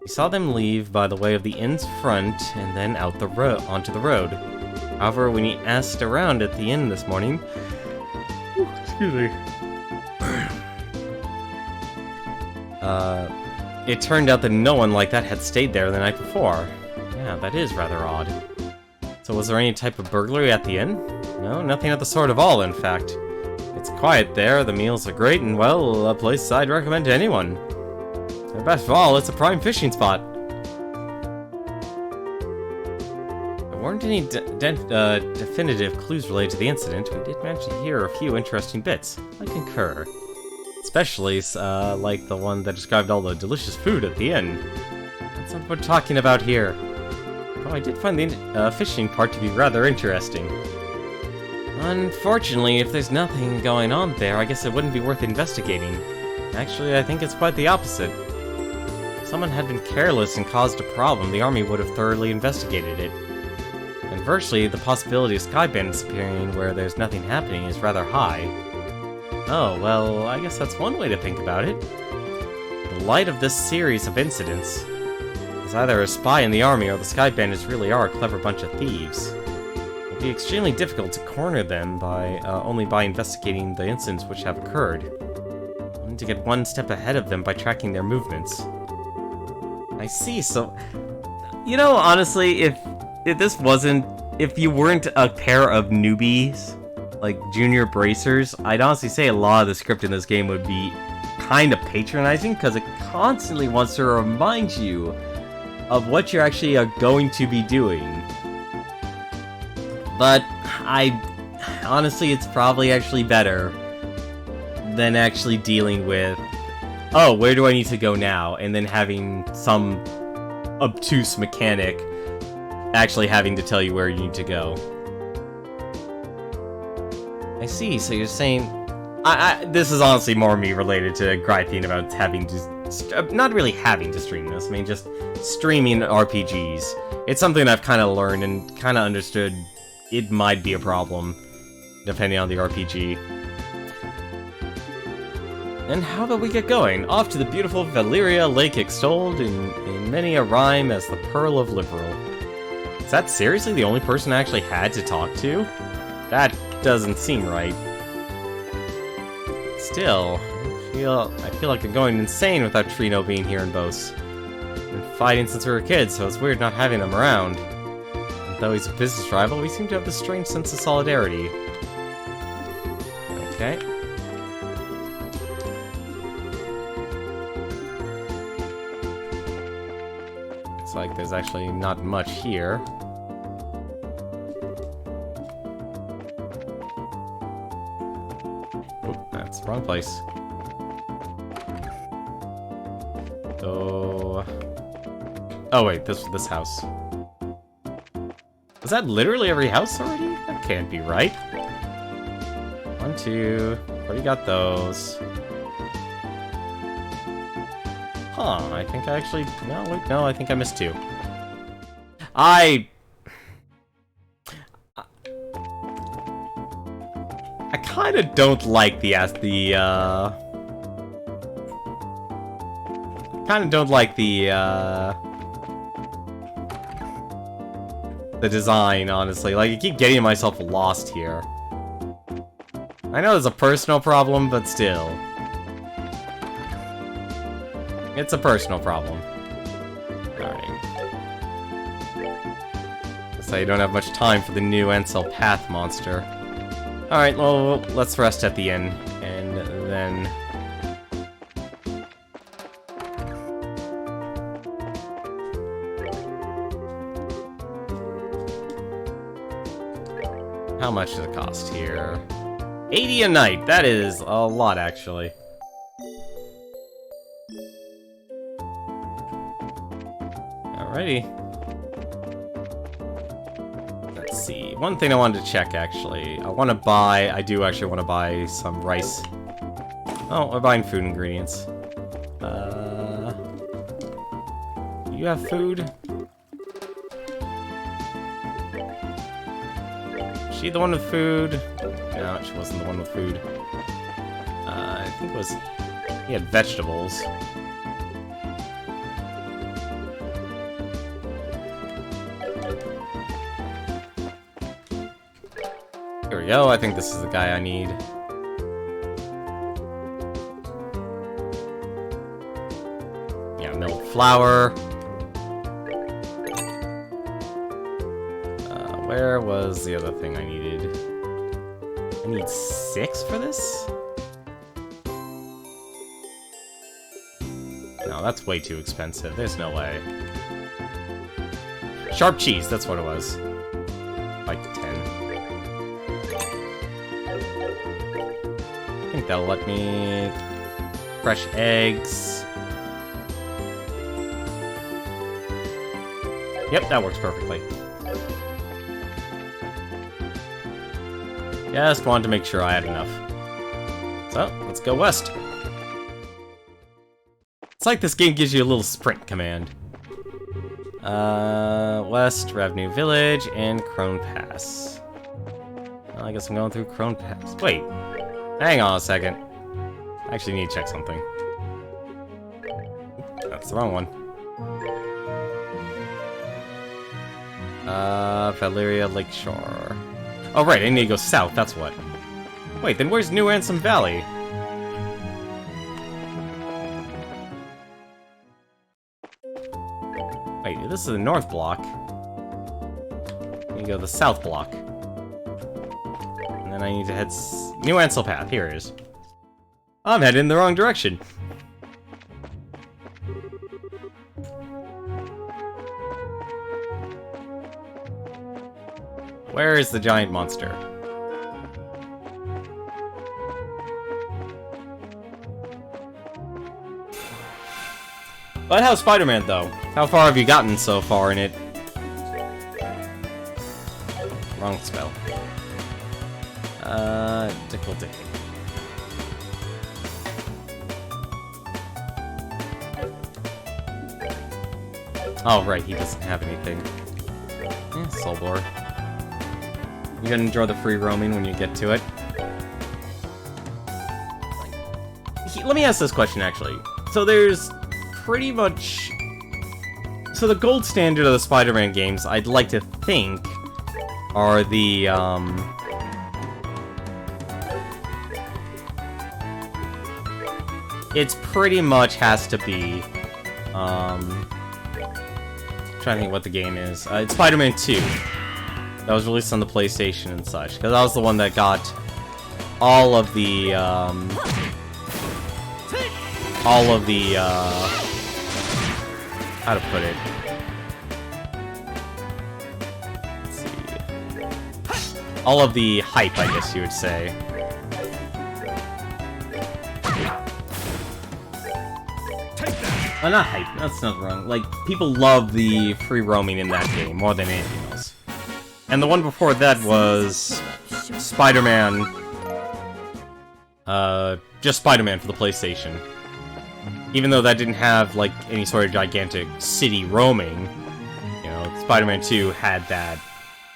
He saw them leave by the way of the inn's front and then out onto the road. However, when he asked around at the inn this morning... excuse me. It turned out that no one like that had stayed there the night before. Yeah, that is rather odd. So was there any type of burglary at the inn? No, nothing of the sort at all, in fact. It's quiet there, the meals are great, and well, a place I'd recommend to anyone. And best of all, it's a prime fishing spot. There weren't any definitive clues related to the incident. We did manage to hear a few interesting bits. I concur. Especially, like the one that described all the delicious food at the inn. That's what we're talking about here. Though I did find the fishing part to be rather interesting. Unfortunately, if there's nothing going on there, I guess it wouldn't be worth investigating. Actually, I think it's quite the opposite. If someone had been careless and caused a problem, the army would have thoroughly investigated it. Conversely, the possibility of sky bandits appearing where there's nothing happening is rather high. Oh, well, I guess that's one way to think about it. In the light of this series of incidents, it's either a spy in the army or the sky bandits really are a clever bunch of thieves. It will be extremely difficult to corner them only by investigating the incidents which have occurred. I need to get one step ahead of them by tracking their movements. I see, so... You know, honestly, if you weren't a pair of newbies, like junior bracers, I'd honestly say a lot of the script in this game would be kind of patronizing, because it constantly wants to remind you of what you're actually going to be doing. But honestly, it's probably actually better than actually dealing with, oh, where do I need to go now? And then having some obtuse mechanic actually having to tell you where you need to go. I see, so you're saying... this is honestly more me related to griping about having to... not really having to stream this, I mean just streaming RPGs. It's something I've kind of learned and kind of understood it might be a problem, depending on the RPG. And how about we get going? Off to the beautiful Valeria Lake, extolled in many a rhyme as the Pearl of Liberal. Is that seriously the only person I actually had to talk to? That doesn't seem right. Still, I feel like I'm going insane without Trino being here in Bose. We've been fighting since we were kids, so it's weird not having him around. And though he's a business rival, we seem to have this strange sense of solidarity. Okay. Looks like there's actually not much here. Oh, that's the wrong place. Oh wait, this house. Is that literally every house already? That can't be right. 1, 2. Already got those. Huh, I think I actually... No, wait, no, I think I missed 2. I kind of don't like the design, honestly. Like, I keep getting myself lost here. I know it's a personal problem, but still. It's a personal problem. Alright. Looks like you don't have much time for the new Ansel Path monster. Alright, well, let's rest at the inn, and then... How much does it cost here? 80 a night! That is a lot, actually. Alrighty. Let's see. One thing I wanted to check, actually. I do actually want to buy some rice. Oh, we're buying food ingredients. Do you have food? Is she the one with food? No, she wasn't the one with food. I think it was... He had vegetables. Here we go, I think this is the guy I need. Yeah, milled flour. Where was the other thing I needed? I need 6 for this? No, that's way too expensive. There's no way. Sharp cheese, that's what it was. Like 10. I think that'll let me... Fresh eggs. Yep, that works perfectly. Just wanted to make sure I had enough. So, let's go west. It's like this game gives you a little sprint command. West, Revenue Village, and Crone Pass. Well, I guess I'm going through Crone Pass. Wait, hang on a second. I actually need to check something. That's the wrong one. Valeria Lakeshore. Oh, right, I need to go south, that's what. Wait, then where's New Ansem Valley? Wait, this is the north block. You go the south block. And then I need to head New Ansel Path, here it is. I'm headed in the wrong direction. Where is the giant monster? But how's Spider-Man, though? How far have you gotten so far in it? Wrong spell. Tickle Dick. Oh, right, he doesn't have anything. Yeah, Soulbore. You gonna enjoy the free roaming when you get to it. Let me ask this question, actually. So there's pretty much... So the gold standard of the Spider-Man games, I'd like to think, are the, It's pretty much has to be, trying to think what the game is. It's Spider-Man 2. That was released on the PlayStation and such. Because that was the one that got all of the, how to put it? Let's see. All of the hype, I guess you would say. Not hype, that's not wrong. Like, people love the free roaming in that game more than anything else. And the one before that was Spider-Man, just Spider-Man for the PlayStation. Even though that didn't have, like, any sort of gigantic city roaming, you know, Spider-Man 2 had that.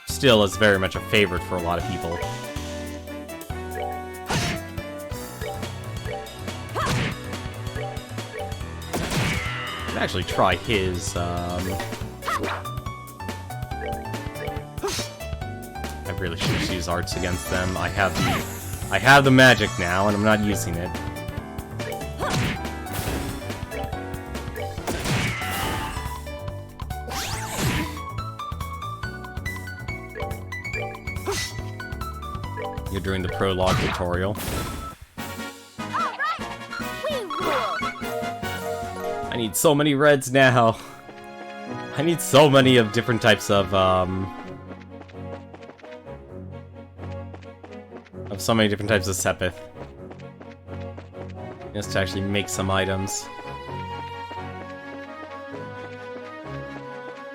Still is very much a favorite for a lot of people. I'd actually try his, I really should use arts against them. I have the magic now, and I'm not using it. You're doing the prologue tutorial. I need so many reds now. I need so many of different types of so many different types of Sepith. Just to actually make some items.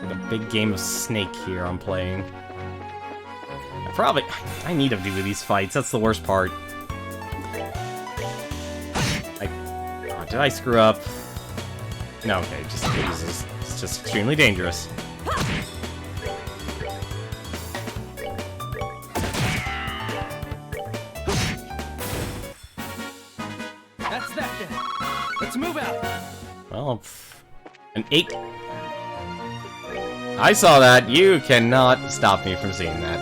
Like a big game of Snake here I'm playing. I need to do these fights, that's the worst part. Oh, did I screw up? No, okay, it's just extremely dangerous. That's that then. Let's move out. Well, an 8. I saw that. You cannot stop me from seeing that.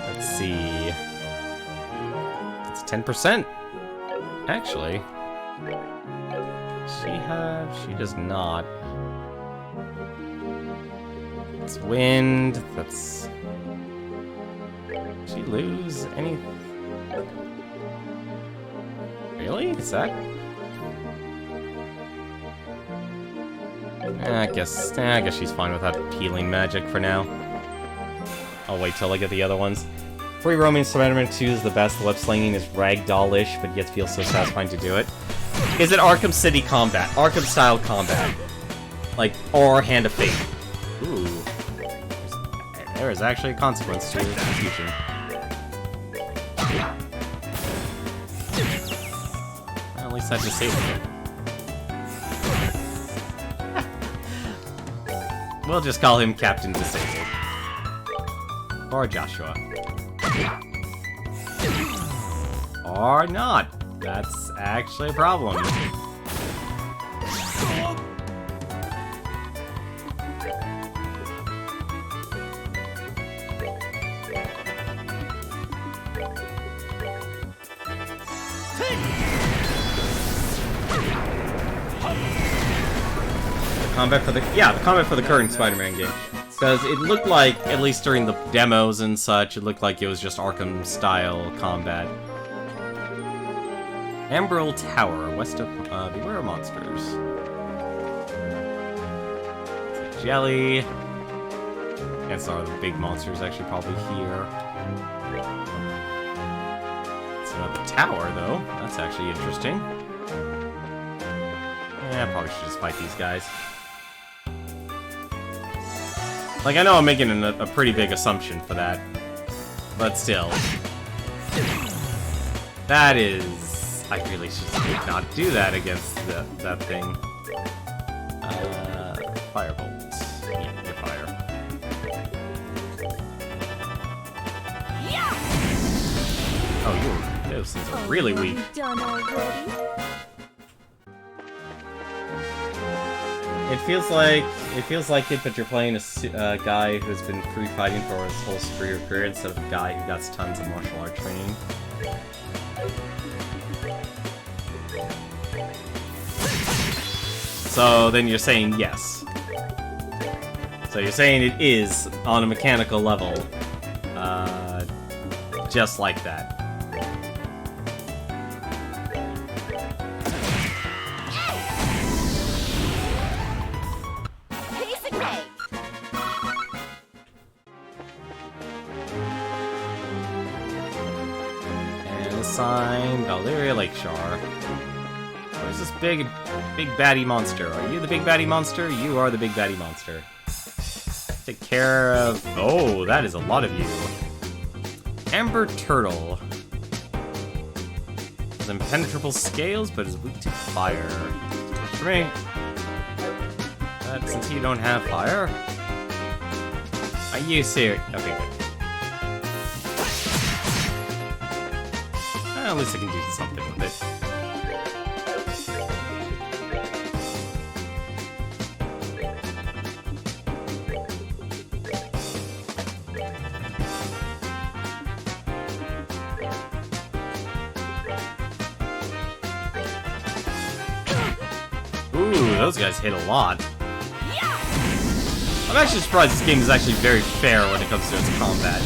Let's see. It's 10%. Actually. She does not. It's wind. That's. Did she lose any? Really? Is that? I guess she's fine without healing magic for now. I'll wait till I get the other ones. Free roaming Spider-Man 2 is the best. The web slinging is ragdoll-ish, but yet feels so satisfying to do it. Is it Arkham City combat? Arkham-style combat. Like, or Hand of Fate. Ooh. There is actually a consequence to confusion. Well, at least I disabled it. We'll just call him Captain Disabled. Or Joshua. Or not. That's actually a problem. The combat for the current Spider-Man game. Because it looked like, at least during the demos and such, it looked like it was just Arkham-style combat. Ambril Tower, west of Beware of Monsters. Jelly. Guess are the big monsters actually probably here. It's another tower, though. That's actually interesting. Yeah, I probably should just fight these guys. Like, I know I'm making a pretty big assumption for that. But still. That is... I really should not do that against that thing. Firebolt. Yeah, you're fire. Oh, those things are really weak. Done already? It feels like it, but you're playing a guy who's been free fighting for his whole career instead of a guy who got tons of martial art training. So then you're saying yes. So you're saying it is on a mechanical level, just like that. Sign, Valeria Lakeshore. Where's this big baddie monster? Are you the big baddie monster? You are the big baddie monster. Take care of... Oh, that is a lot of you. Amber Turtle. Has impenetrable scales, but is weak to fire. For me. But since you don't have fire... Are you serious? Okay, good. At least I can do something with it. Ooh, those guys hit a lot. I'm actually surprised this game is actually very fair when it comes to its combat.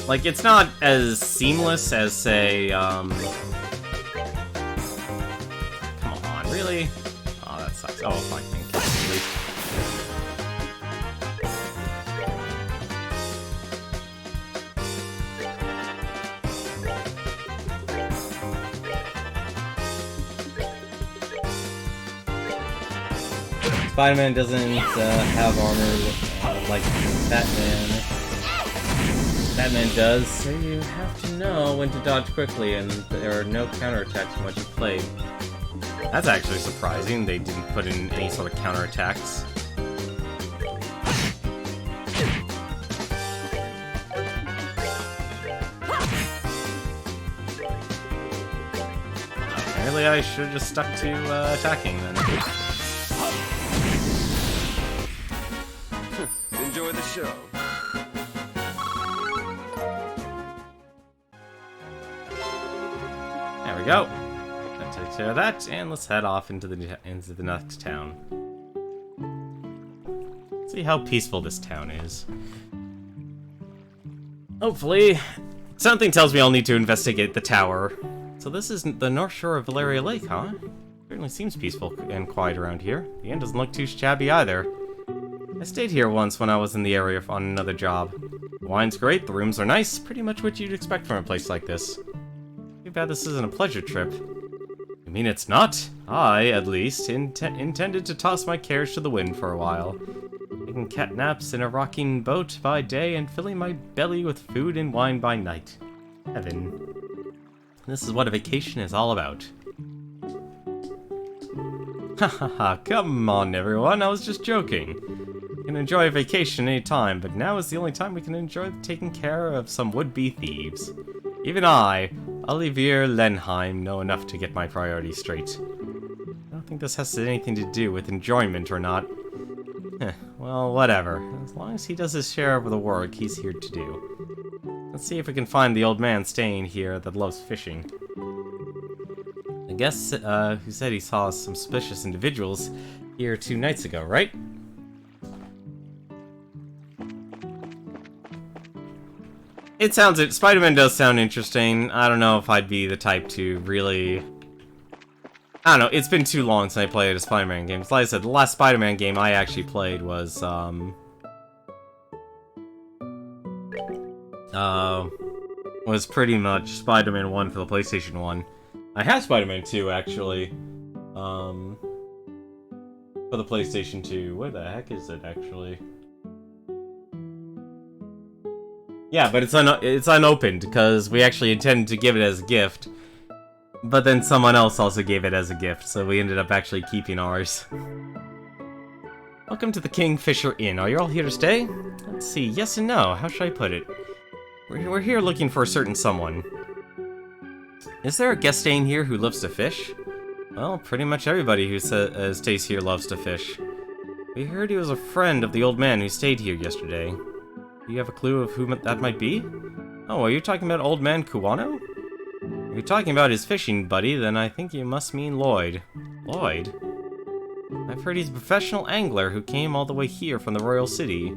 Like, it's not as seamless as, say, Come on, really? Oh, that sucks. Oh, fine, thank you, at least. Spider-Man doesn't have armor like Batman. Batman does, so you have to know when to dodge quickly, and there are no counterattacks from what you played. That's actually surprising, they didn't put in any sort of counterattacks. Apparently I should have just stuck to attacking then. Enjoy the show. There we go. That takes care of that, and let's head off into the next town. See how peaceful this town is. Hopefully, something tells me I'll need to investigate the tower. So this is the north shore of Valeria Lake, huh? Certainly seems peaceful and quiet around here. The inn doesn't look too shabby either. I stayed here once when I was in the area on another job. The wine's great, the rooms are nice, pretty much what you'd expect from a place like this. Too bad this isn't a pleasure trip. You mean it's not? I, at least, intended to toss my cares to the wind for a while. Taking cat naps in a rocking boat by day and filling my belly with food and wine by night. Heaven. This is what a vacation is all about. Hahaha, come on everyone, I was just joking. You can enjoy a vacation any time, but now is the only time we can enjoy taking care of some would-be thieves. Even I, Olivier Lenheim, know enough to get my priorities straight. I don't think this has anything to do with enjoyment or not. Well, whatever. As long as he does his share of the work he's here to do. Let's see if we can find the old man staying here that loves fishing. I guess, who said he saw some suspicious individuals here 2 nights ago, right? Spider-Man does sound interesting. I don't know if I'd be the type to really... I don't know, it's been too long since I played a Spider-Man game. Like I said, the last Spider-Man game I actually played was, pretty much Spider-Man 1 for the PlayStation 1. I have Spider-Man 2, actually, for the PlayStation 2. Where the heck is it, actually? Yeah, but it's unopened, because we actually intended to give it as a gift. But then someone else also gave it as a gift, so we ended up actually keeping ours. Welcome to the Kingfisher Inn. Are you all here to stay? Let's see, yes and no. How should I put it? We're here looking for a certain someone. Is there a guest staying here who loves to fish? Well, pretty much everybody who stays here loves to fish. We heard he was a friend of the old man who stayed here yesterday. Do you have a clue of who that might be? Oh, are you talking about old man Kuwano? If you're talking about his fishing buddy, then I think you must mean Lloyd. Lloyd? I've heard he's a professional angler who came all the way here from the Royal City.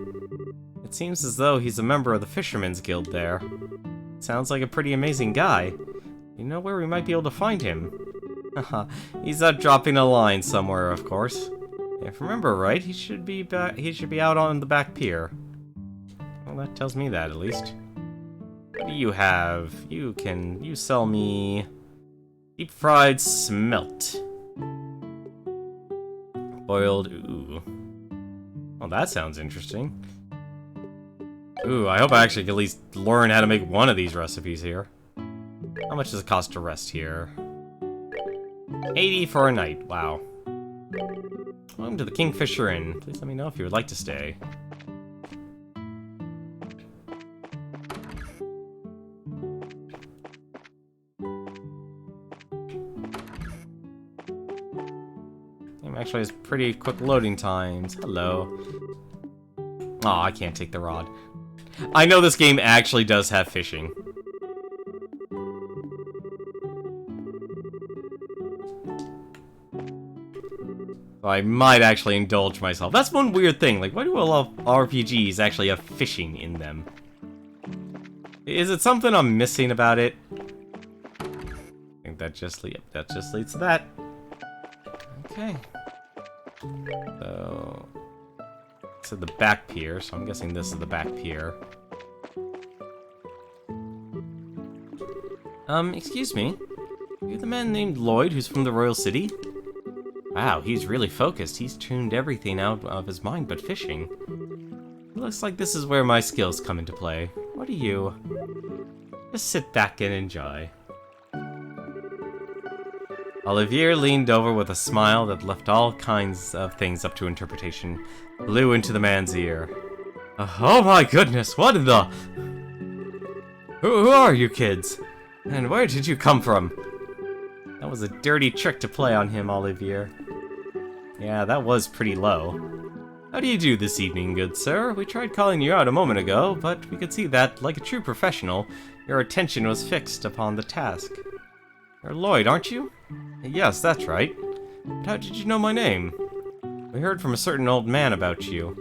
It seems as though he's a member of the Fishermen's Guild there. Sounds like a pretty amazing guy. You know where we might be able to find him? Haha, he's out dropping a line somewhere, of course. If I remember right, he should be out on the back pier. Well, that tells me that, at least. What do you have? You sell me deep-fried smelt. Boiled, ooh. Well, that sounds interesting. Ooh, I hope I actually can at least learn how to make one of these recipes here. How much does it cost to rest here? 80 for a night, wow. Welcome to the Kingfisher Inn. Please let me know if you would like to stay. Actually has pretty quick loading times. Hello. Aw, I can't take the rod. I know this game actually does have fishing. So I might actually indulge myself. That's one weird thing. Like, why do a lot of RPGs actually have fishing in them? Is it something I'm missing about it? I think that just leads to that. Okay. So, it's at the back pier, so I'm guessing this is the back pier. Excuse me? You're the man named Lloyd who's from the Royal City? Wow, he's really focused. He's tuned everything out of his mind but fishing. It looks like this is where my skills come into play. What are you? Just sit back and enjoy. Olivier leaned over with a smile that left all kinds of things up to interpretation, blew into the man's ear. Oh my goodness, what in the... Who are you kids? And where did you come from? That was a dirty trick to play on him, Olivier. Yeah, that was pretty low. How do you do this evening, good sir? We tried calling you out a moment ago, but we could see that, like a true professional, your attention was fixed upon the task. You're Lloyd, aren't you? Yes, that's right. But how did you know my name? We heard from a certain old man about you.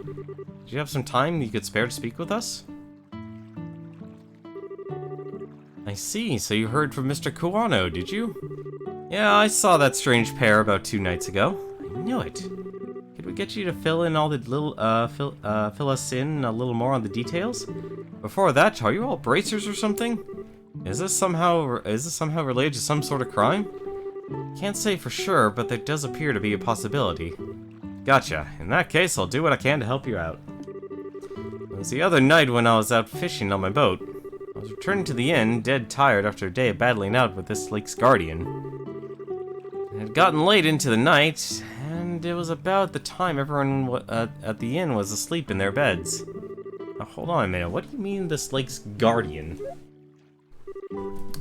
Did you have some time you could spare to speak with us? I see, so you heard from Mr. Kuwano, did you? Yeah, I saw that strange pair about 2 nights ago. I knew it. Could we get you to fill in all the little, fill us in a little more on the details? Before that, are you all bracers or something? Is this somehow related to some sort of crime? Can't say for sure, but there does appear to be a possibility. Gotcha. In that case, I'll do what I can to help you out. It was the other night when I was out fishing on my boat. I was returning to the inn, dead tired after a day of battling out with this lake's guardian. It had gotten late into the night, And it was about the time everyone at the inn was asleep in their beds. Now, hold on a minute, what do you mean this lake's guardian?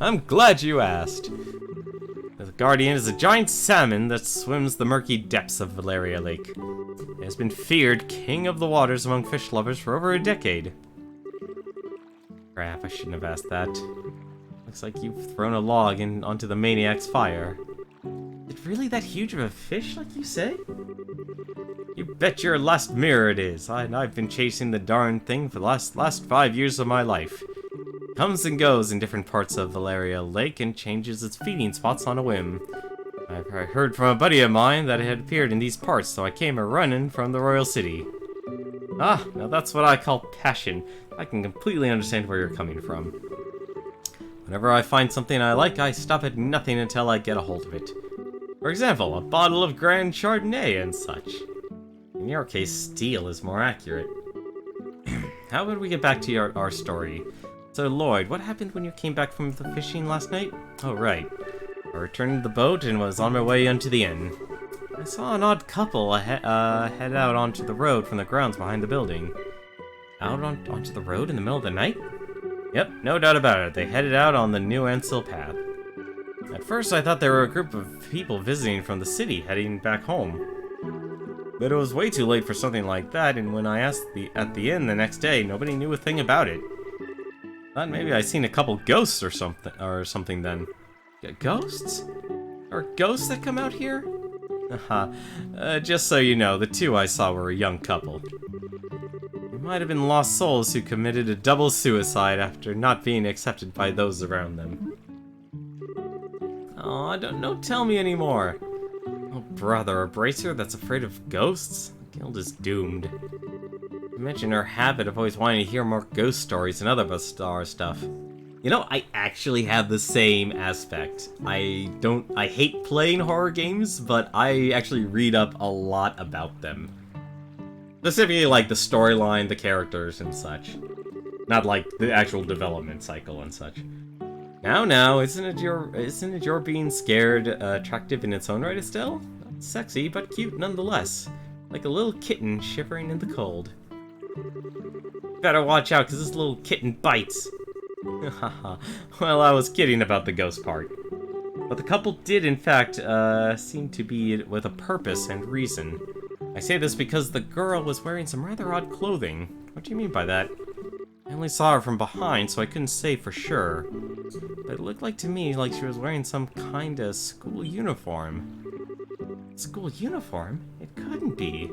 I'm glad you asked. The guardian is a giant salmon that swims the murky depths of Valeria Lake. It has been feared king of the waters among fish lovers for over a decade. Crap, I shouldn't have asked that. Looks like you've thrown a log onto the maniac's fire. Is it really that huge of a fish, like you say? You bet your last mirror it is. I've been chasing the darn thing for the last 5 years of my life. Comes and goes in different parts of Valeria Lake and changes its feeding spots on a whim. I've heard from a buddy of mine that it had appeared in these parts, so I came a-running from the royal city. Ah, now that's what I call passion. I can completely understand where you're coming from. Whenever I find something I like, I stop at nothing until I get a hold of it. For example, a bottle of Grand Chardonnay and such. In your case, steel is more accurate. How about we get back to our story? So, Lloyd, what happened when you came back from the fishing last night? Oh, right. I returned to the boat and was on my way onto the inn. I saw an odd couple head out onto the road from the grounds behind the building. Onto the road in the middle of the night? Yep, no doubt about it. They headed out on the New Ansel path. At first, I thought they were a group of people visiting from the city heading back home. But it was way too late for something like that, and when I asked at the inn the next day, nobody knew a thing about it. Thought maybe I seen a couple ghosts or something then. Ghosts? Are ghosts that come out here? Haha. Just so you know, the two I saw were a young couple. They might have been lost souls who committed a double suicide after not being accepted by those around them. Aw, don't tell me anymore. Oh brother, a bracer that's afraid of ghosts? The guild is doomed. You mentioned her habit of always wanting to hear more ghost stories and other bizarre stuff. You know, I actually have the same aspect. I hate playing horror games, but I actually read up a lot about them. Specifically, like, the storyline, the characters, and such. Not like the actual development cycle and such. Now, isn't it your being scared attractive in its own right, Estelle? Not sexy, but cute nonetheless. Like a little kitten shivering in the cold. Better watch out, because this little kitten bites. Well, I was kidding about the ghost part. But the couple did, in fact, seem to be with a purpose and reason. I say this because the girl was wearing some rather odd clothing. What do you mean by that? I only saw her from behind, so I couldn't say for sure. But it looked like to me like she was wearing some kind of school uniform. School uniform? It couldn't be.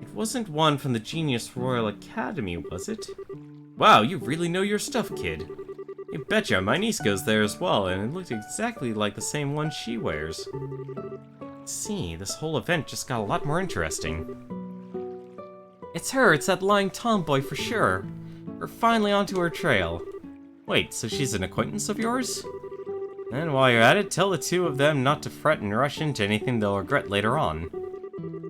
It wasn't one from the Genius Royal Academy, was it? Wow, you really know your stuff, kid. You betcha, my niece goes there as well, and it looked exactly like the same one she wears. See, this whole event just got a lot more interesting. It's her, it's that lying tomboy for sure. We're finally onto her trail. Wait, so she's an acquaintance of yours? And while you're at it, tell the two of them not to fret and rush into anything they'll regret later on.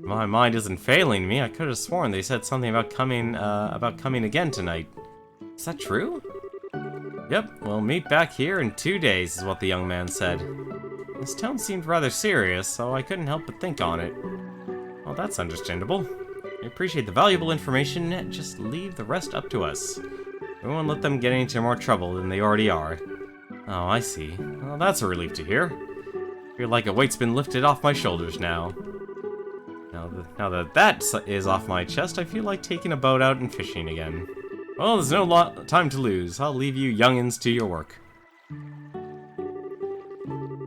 My mind isn't failing me, I could have sworn they said something about coming again tonight. Is that true? Yep, we'll meet back here in 2 days, is what the young man said. His tone seemed rather serious, so I couldn't help but think on it. Well, that's understandable. I appreciate the valuable information, just leave the rest up to us. We won't let them get into more trouble than they already are. Oh, I see. Well, that's a relief to hear. I feel like a weight's been lifted off my shoulders now. Now that that is off my chest, I feel like taking a boat out and fishing again. Well, there's no time to lose. I'll leave you youngins to your work.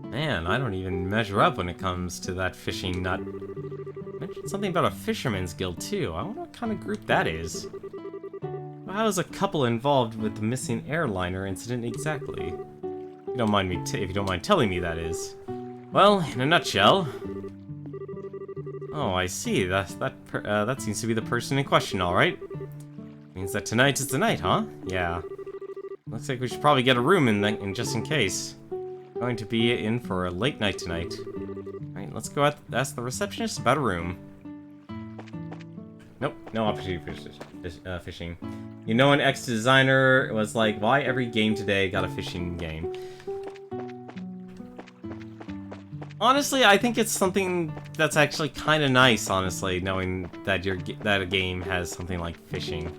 Man, I don't even measure up when it comes to that fishing nut. Mentioned something about a fisherman's guild too. I wonder what kind of group that is. Well, how is a couple involved with the missing airliner incident exactly? If you don't mind telling me, that is. Well, in a nutshell. Oh, I see. That seems to be the person in question, all right. Means that tonight is the night, huh? Yeah. Looks like we should probably get a room in just in case. Going to be in for a late night tonight. Alright, let's go ask the receptionist about a room. Nope, no opportunity for fishing. You know, an ex-designer was like, why every game today got a fishing game? Honestly, I think it's something that's actually kind of nice, honestly, knowing that that a game has something like fishing.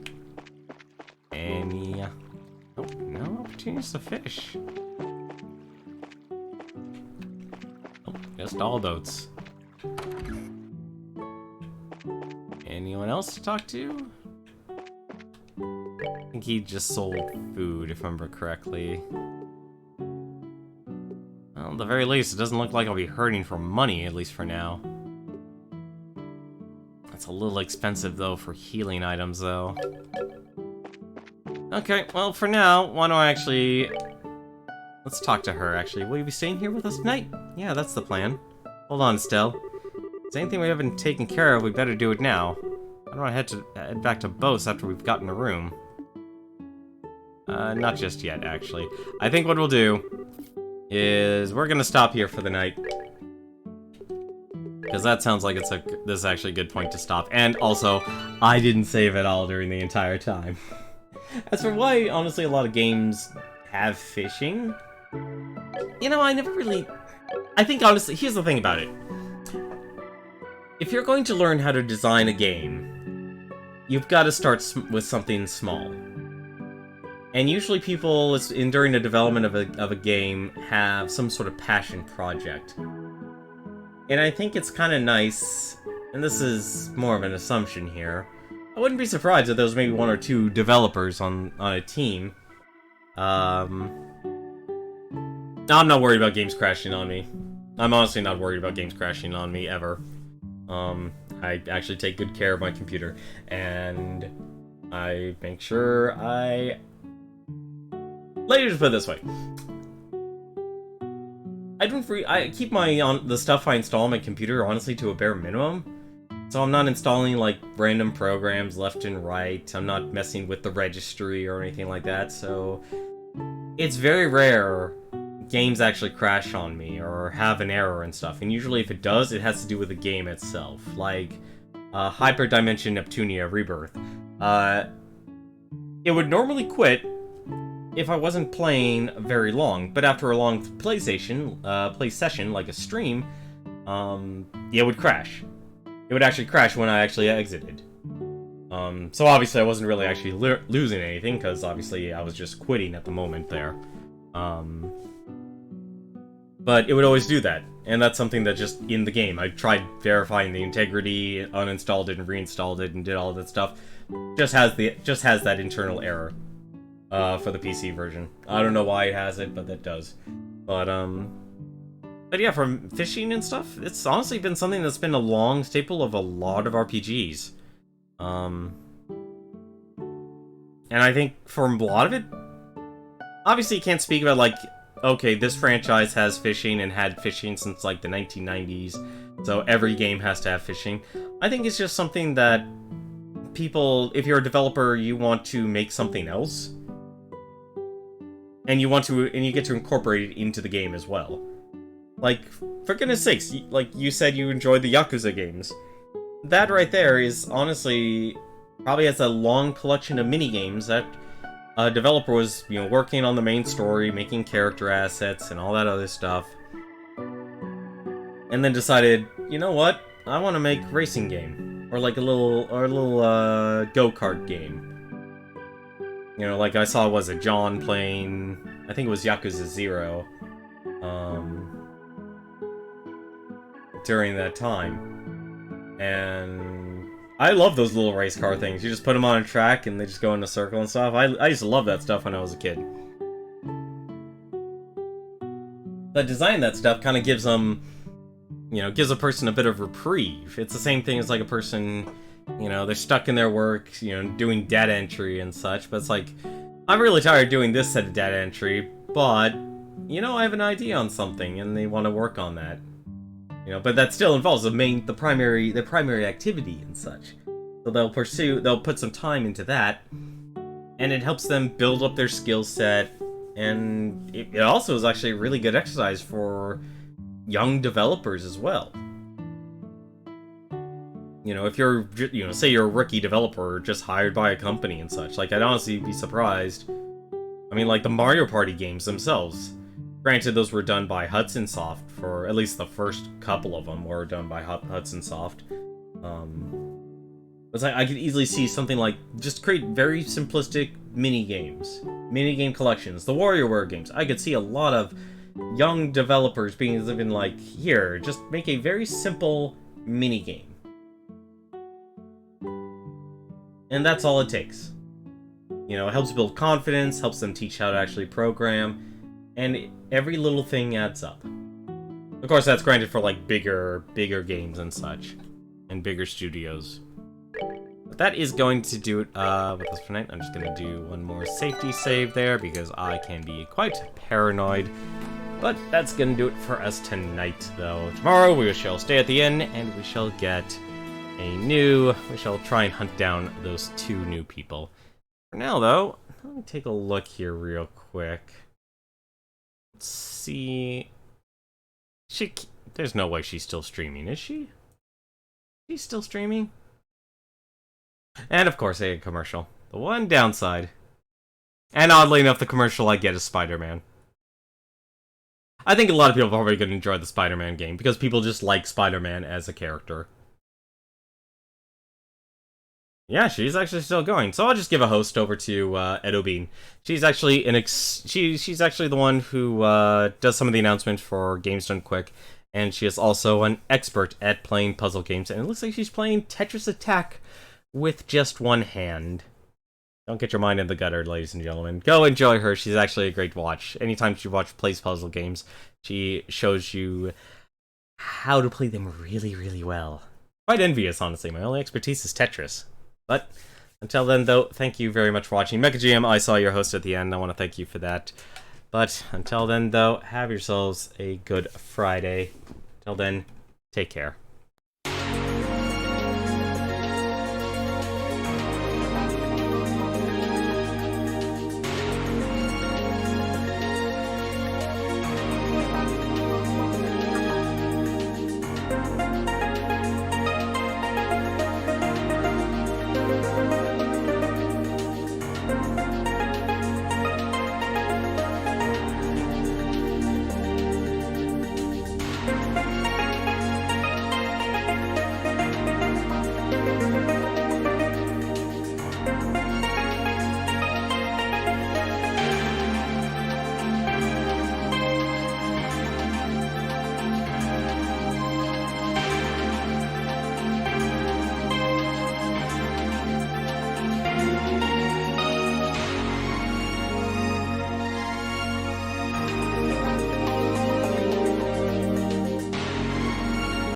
Any... Oh, no opportunities to fish. Oh, just all boats. Anyone else to talk to? I think he just sold food, if I remember correctly. Well, at the very least, it doesn't look like I'll be hurting for money, at least for now. That's a little expensive, though, for healing items, though. Okay, well, for now, why don't I actually... Let's talk to her, actually. Will you be staying here with us tonight? Yeah, that's the plan. Hold on, Stell. If there's anything we haven't taken care of, we better do it now. I don't want to head back to Bose after we've gotten a room. Not just yet, actually. I think what we'll do is we're gonna stop here for the night. Because that sounds like this is actually a good point to stop. And also, I didn't save at all during the entire time. As for why, honestly, a lot of games have fishing, you know, I never really... I think, honestly, here's the thing about it. If you're going to learn how to design a game, you've got to start with something small. And usually people, during the development of a game, have some sort of passion project. And I think it's kind of nice, and this is more of an assumption here, I wouldn't be surprised if there was maybe one or two developers on a team. I'm not worried about games crashing on me. I'm honestly not worried about games crashing on me, ever. I actually take good care of my computer, and I make sure I... Let me just put it this way. I keep the stuff I install on my computer, honestly, to a bare minimum. So I'm not installing, like, random programs left and right. I'm not messing with the registry or anything like that, so... It's very rare games actually crash on me or have an error and stuff. And usually if it does, it has to do with the game itself. Like, Hyperdimension Neptunia Rebirth. It would normally quit if I wasn't playing very long, but after a long play session, like a stream, it would crash. It would actually crash when I actually exited. So obviously I wasn't really actually losing anything, because obviously I was just quitting at the moment there. But it would always do that, and that's something that just in the game. I tried verifying the integrity, uninstalled it and reinstalled it, and did all that stuff. Just has that internal error for the PC version. I don't know why it has it, but that does. But yeah, from fishing and stuff, it's honestly been something that's been a long staple of a lot of RPGs. And I think for a lot of it, obviously you can't speak about, like, okay, this franchise has fishing and had fishing since, like, the 1990s, so every game has to have fishing. I think it's just something that people, if you're a developer, you want to make something else, and you get to incorporate it into the game as well. Like, for goodness sakes, like you said you enjoyed the Yakuza games. That right there is, honestly, probably has a long collection of mini-games that a developer was, working on the main story, making character assets, and all that other stuff. And then decided, you know what? I want to make a racing game. Or like a little go-kart game. Like I saw, was it John playing, I think it was Yakuza 0. During that time. And I love those little race car things. You just put them on a track and they just go in a circle and stuff. I used to love that stuff when I was a kid. But designing that stuff kind of gives them, gives a person a bit of reprieve. It's the same thing as like a person, they're stuck in their work, doing data entry and such. But it's like, I'm really tired of doing this set of data entry, but, I have an idea on something and they want to work on that. But that still involves the primary activity and such. So they'll put some time into that, and it helps them build up their skill set, and it also is actually a really good exercise for young developers as well. If you're, say you're a rookie developer just hired by a company and such, like, I'd honestly be surprised. I mean, like, the Mario Party games themselves, Granted, those were done by Hudson Soft, for at least the first couple of them were done by Hudson Soft. It's like I could easily see something like just create very simplistic mini games, mini game collections, the WarioWare games. I could see a lot of young developers being even like, here, just make a very simple mini game, and that's all it takes. You know, it helps build confidence, helps them teach how to actually program, and every little thing adds up. Of course, that's granted for like bigger games and such, and bigger studios. But that is going to do it with us for tonight. I'm just going to do one more safety save there because I can be quite paranoid. But that's going to do it for us tonight, though. Tomorrow we shall stay at the inn and we shall get we shall try and hunt down those 2 new people. For now, though, let me take a look here real quick. Let's see. There's no way she's still streaming, is she? She's still streaming? And of course, a commercial. The one downside. And oddly enough, the commercial I get is Spider-Man. I think a lot of people are probably going to enjoy the Spider-Man game, because people just like Spider-Man as a character. Yeah, she's actually still going. So I'll just give a host over to Edo Bean. She's actually she's actually the one who does some of the announcements for Games Done Quick, and she is also an expert at playing puzzle games. And it looks like she's playing Tetris Attack with just one hand. Don't get your mind in the gutter, ladies and gentlemen. Go enjoy her. She's actually a great watch. Anytime she plays puzzle games, she shows you how to play them really, really well. Quite envious, honestly. My only expertise is Tetris. But until then, though, thank you very much for watching. MechaGM, I saw your host at the end. I want to thank you for that. But until then, though, have yourselves a good Friday. Until then, take care.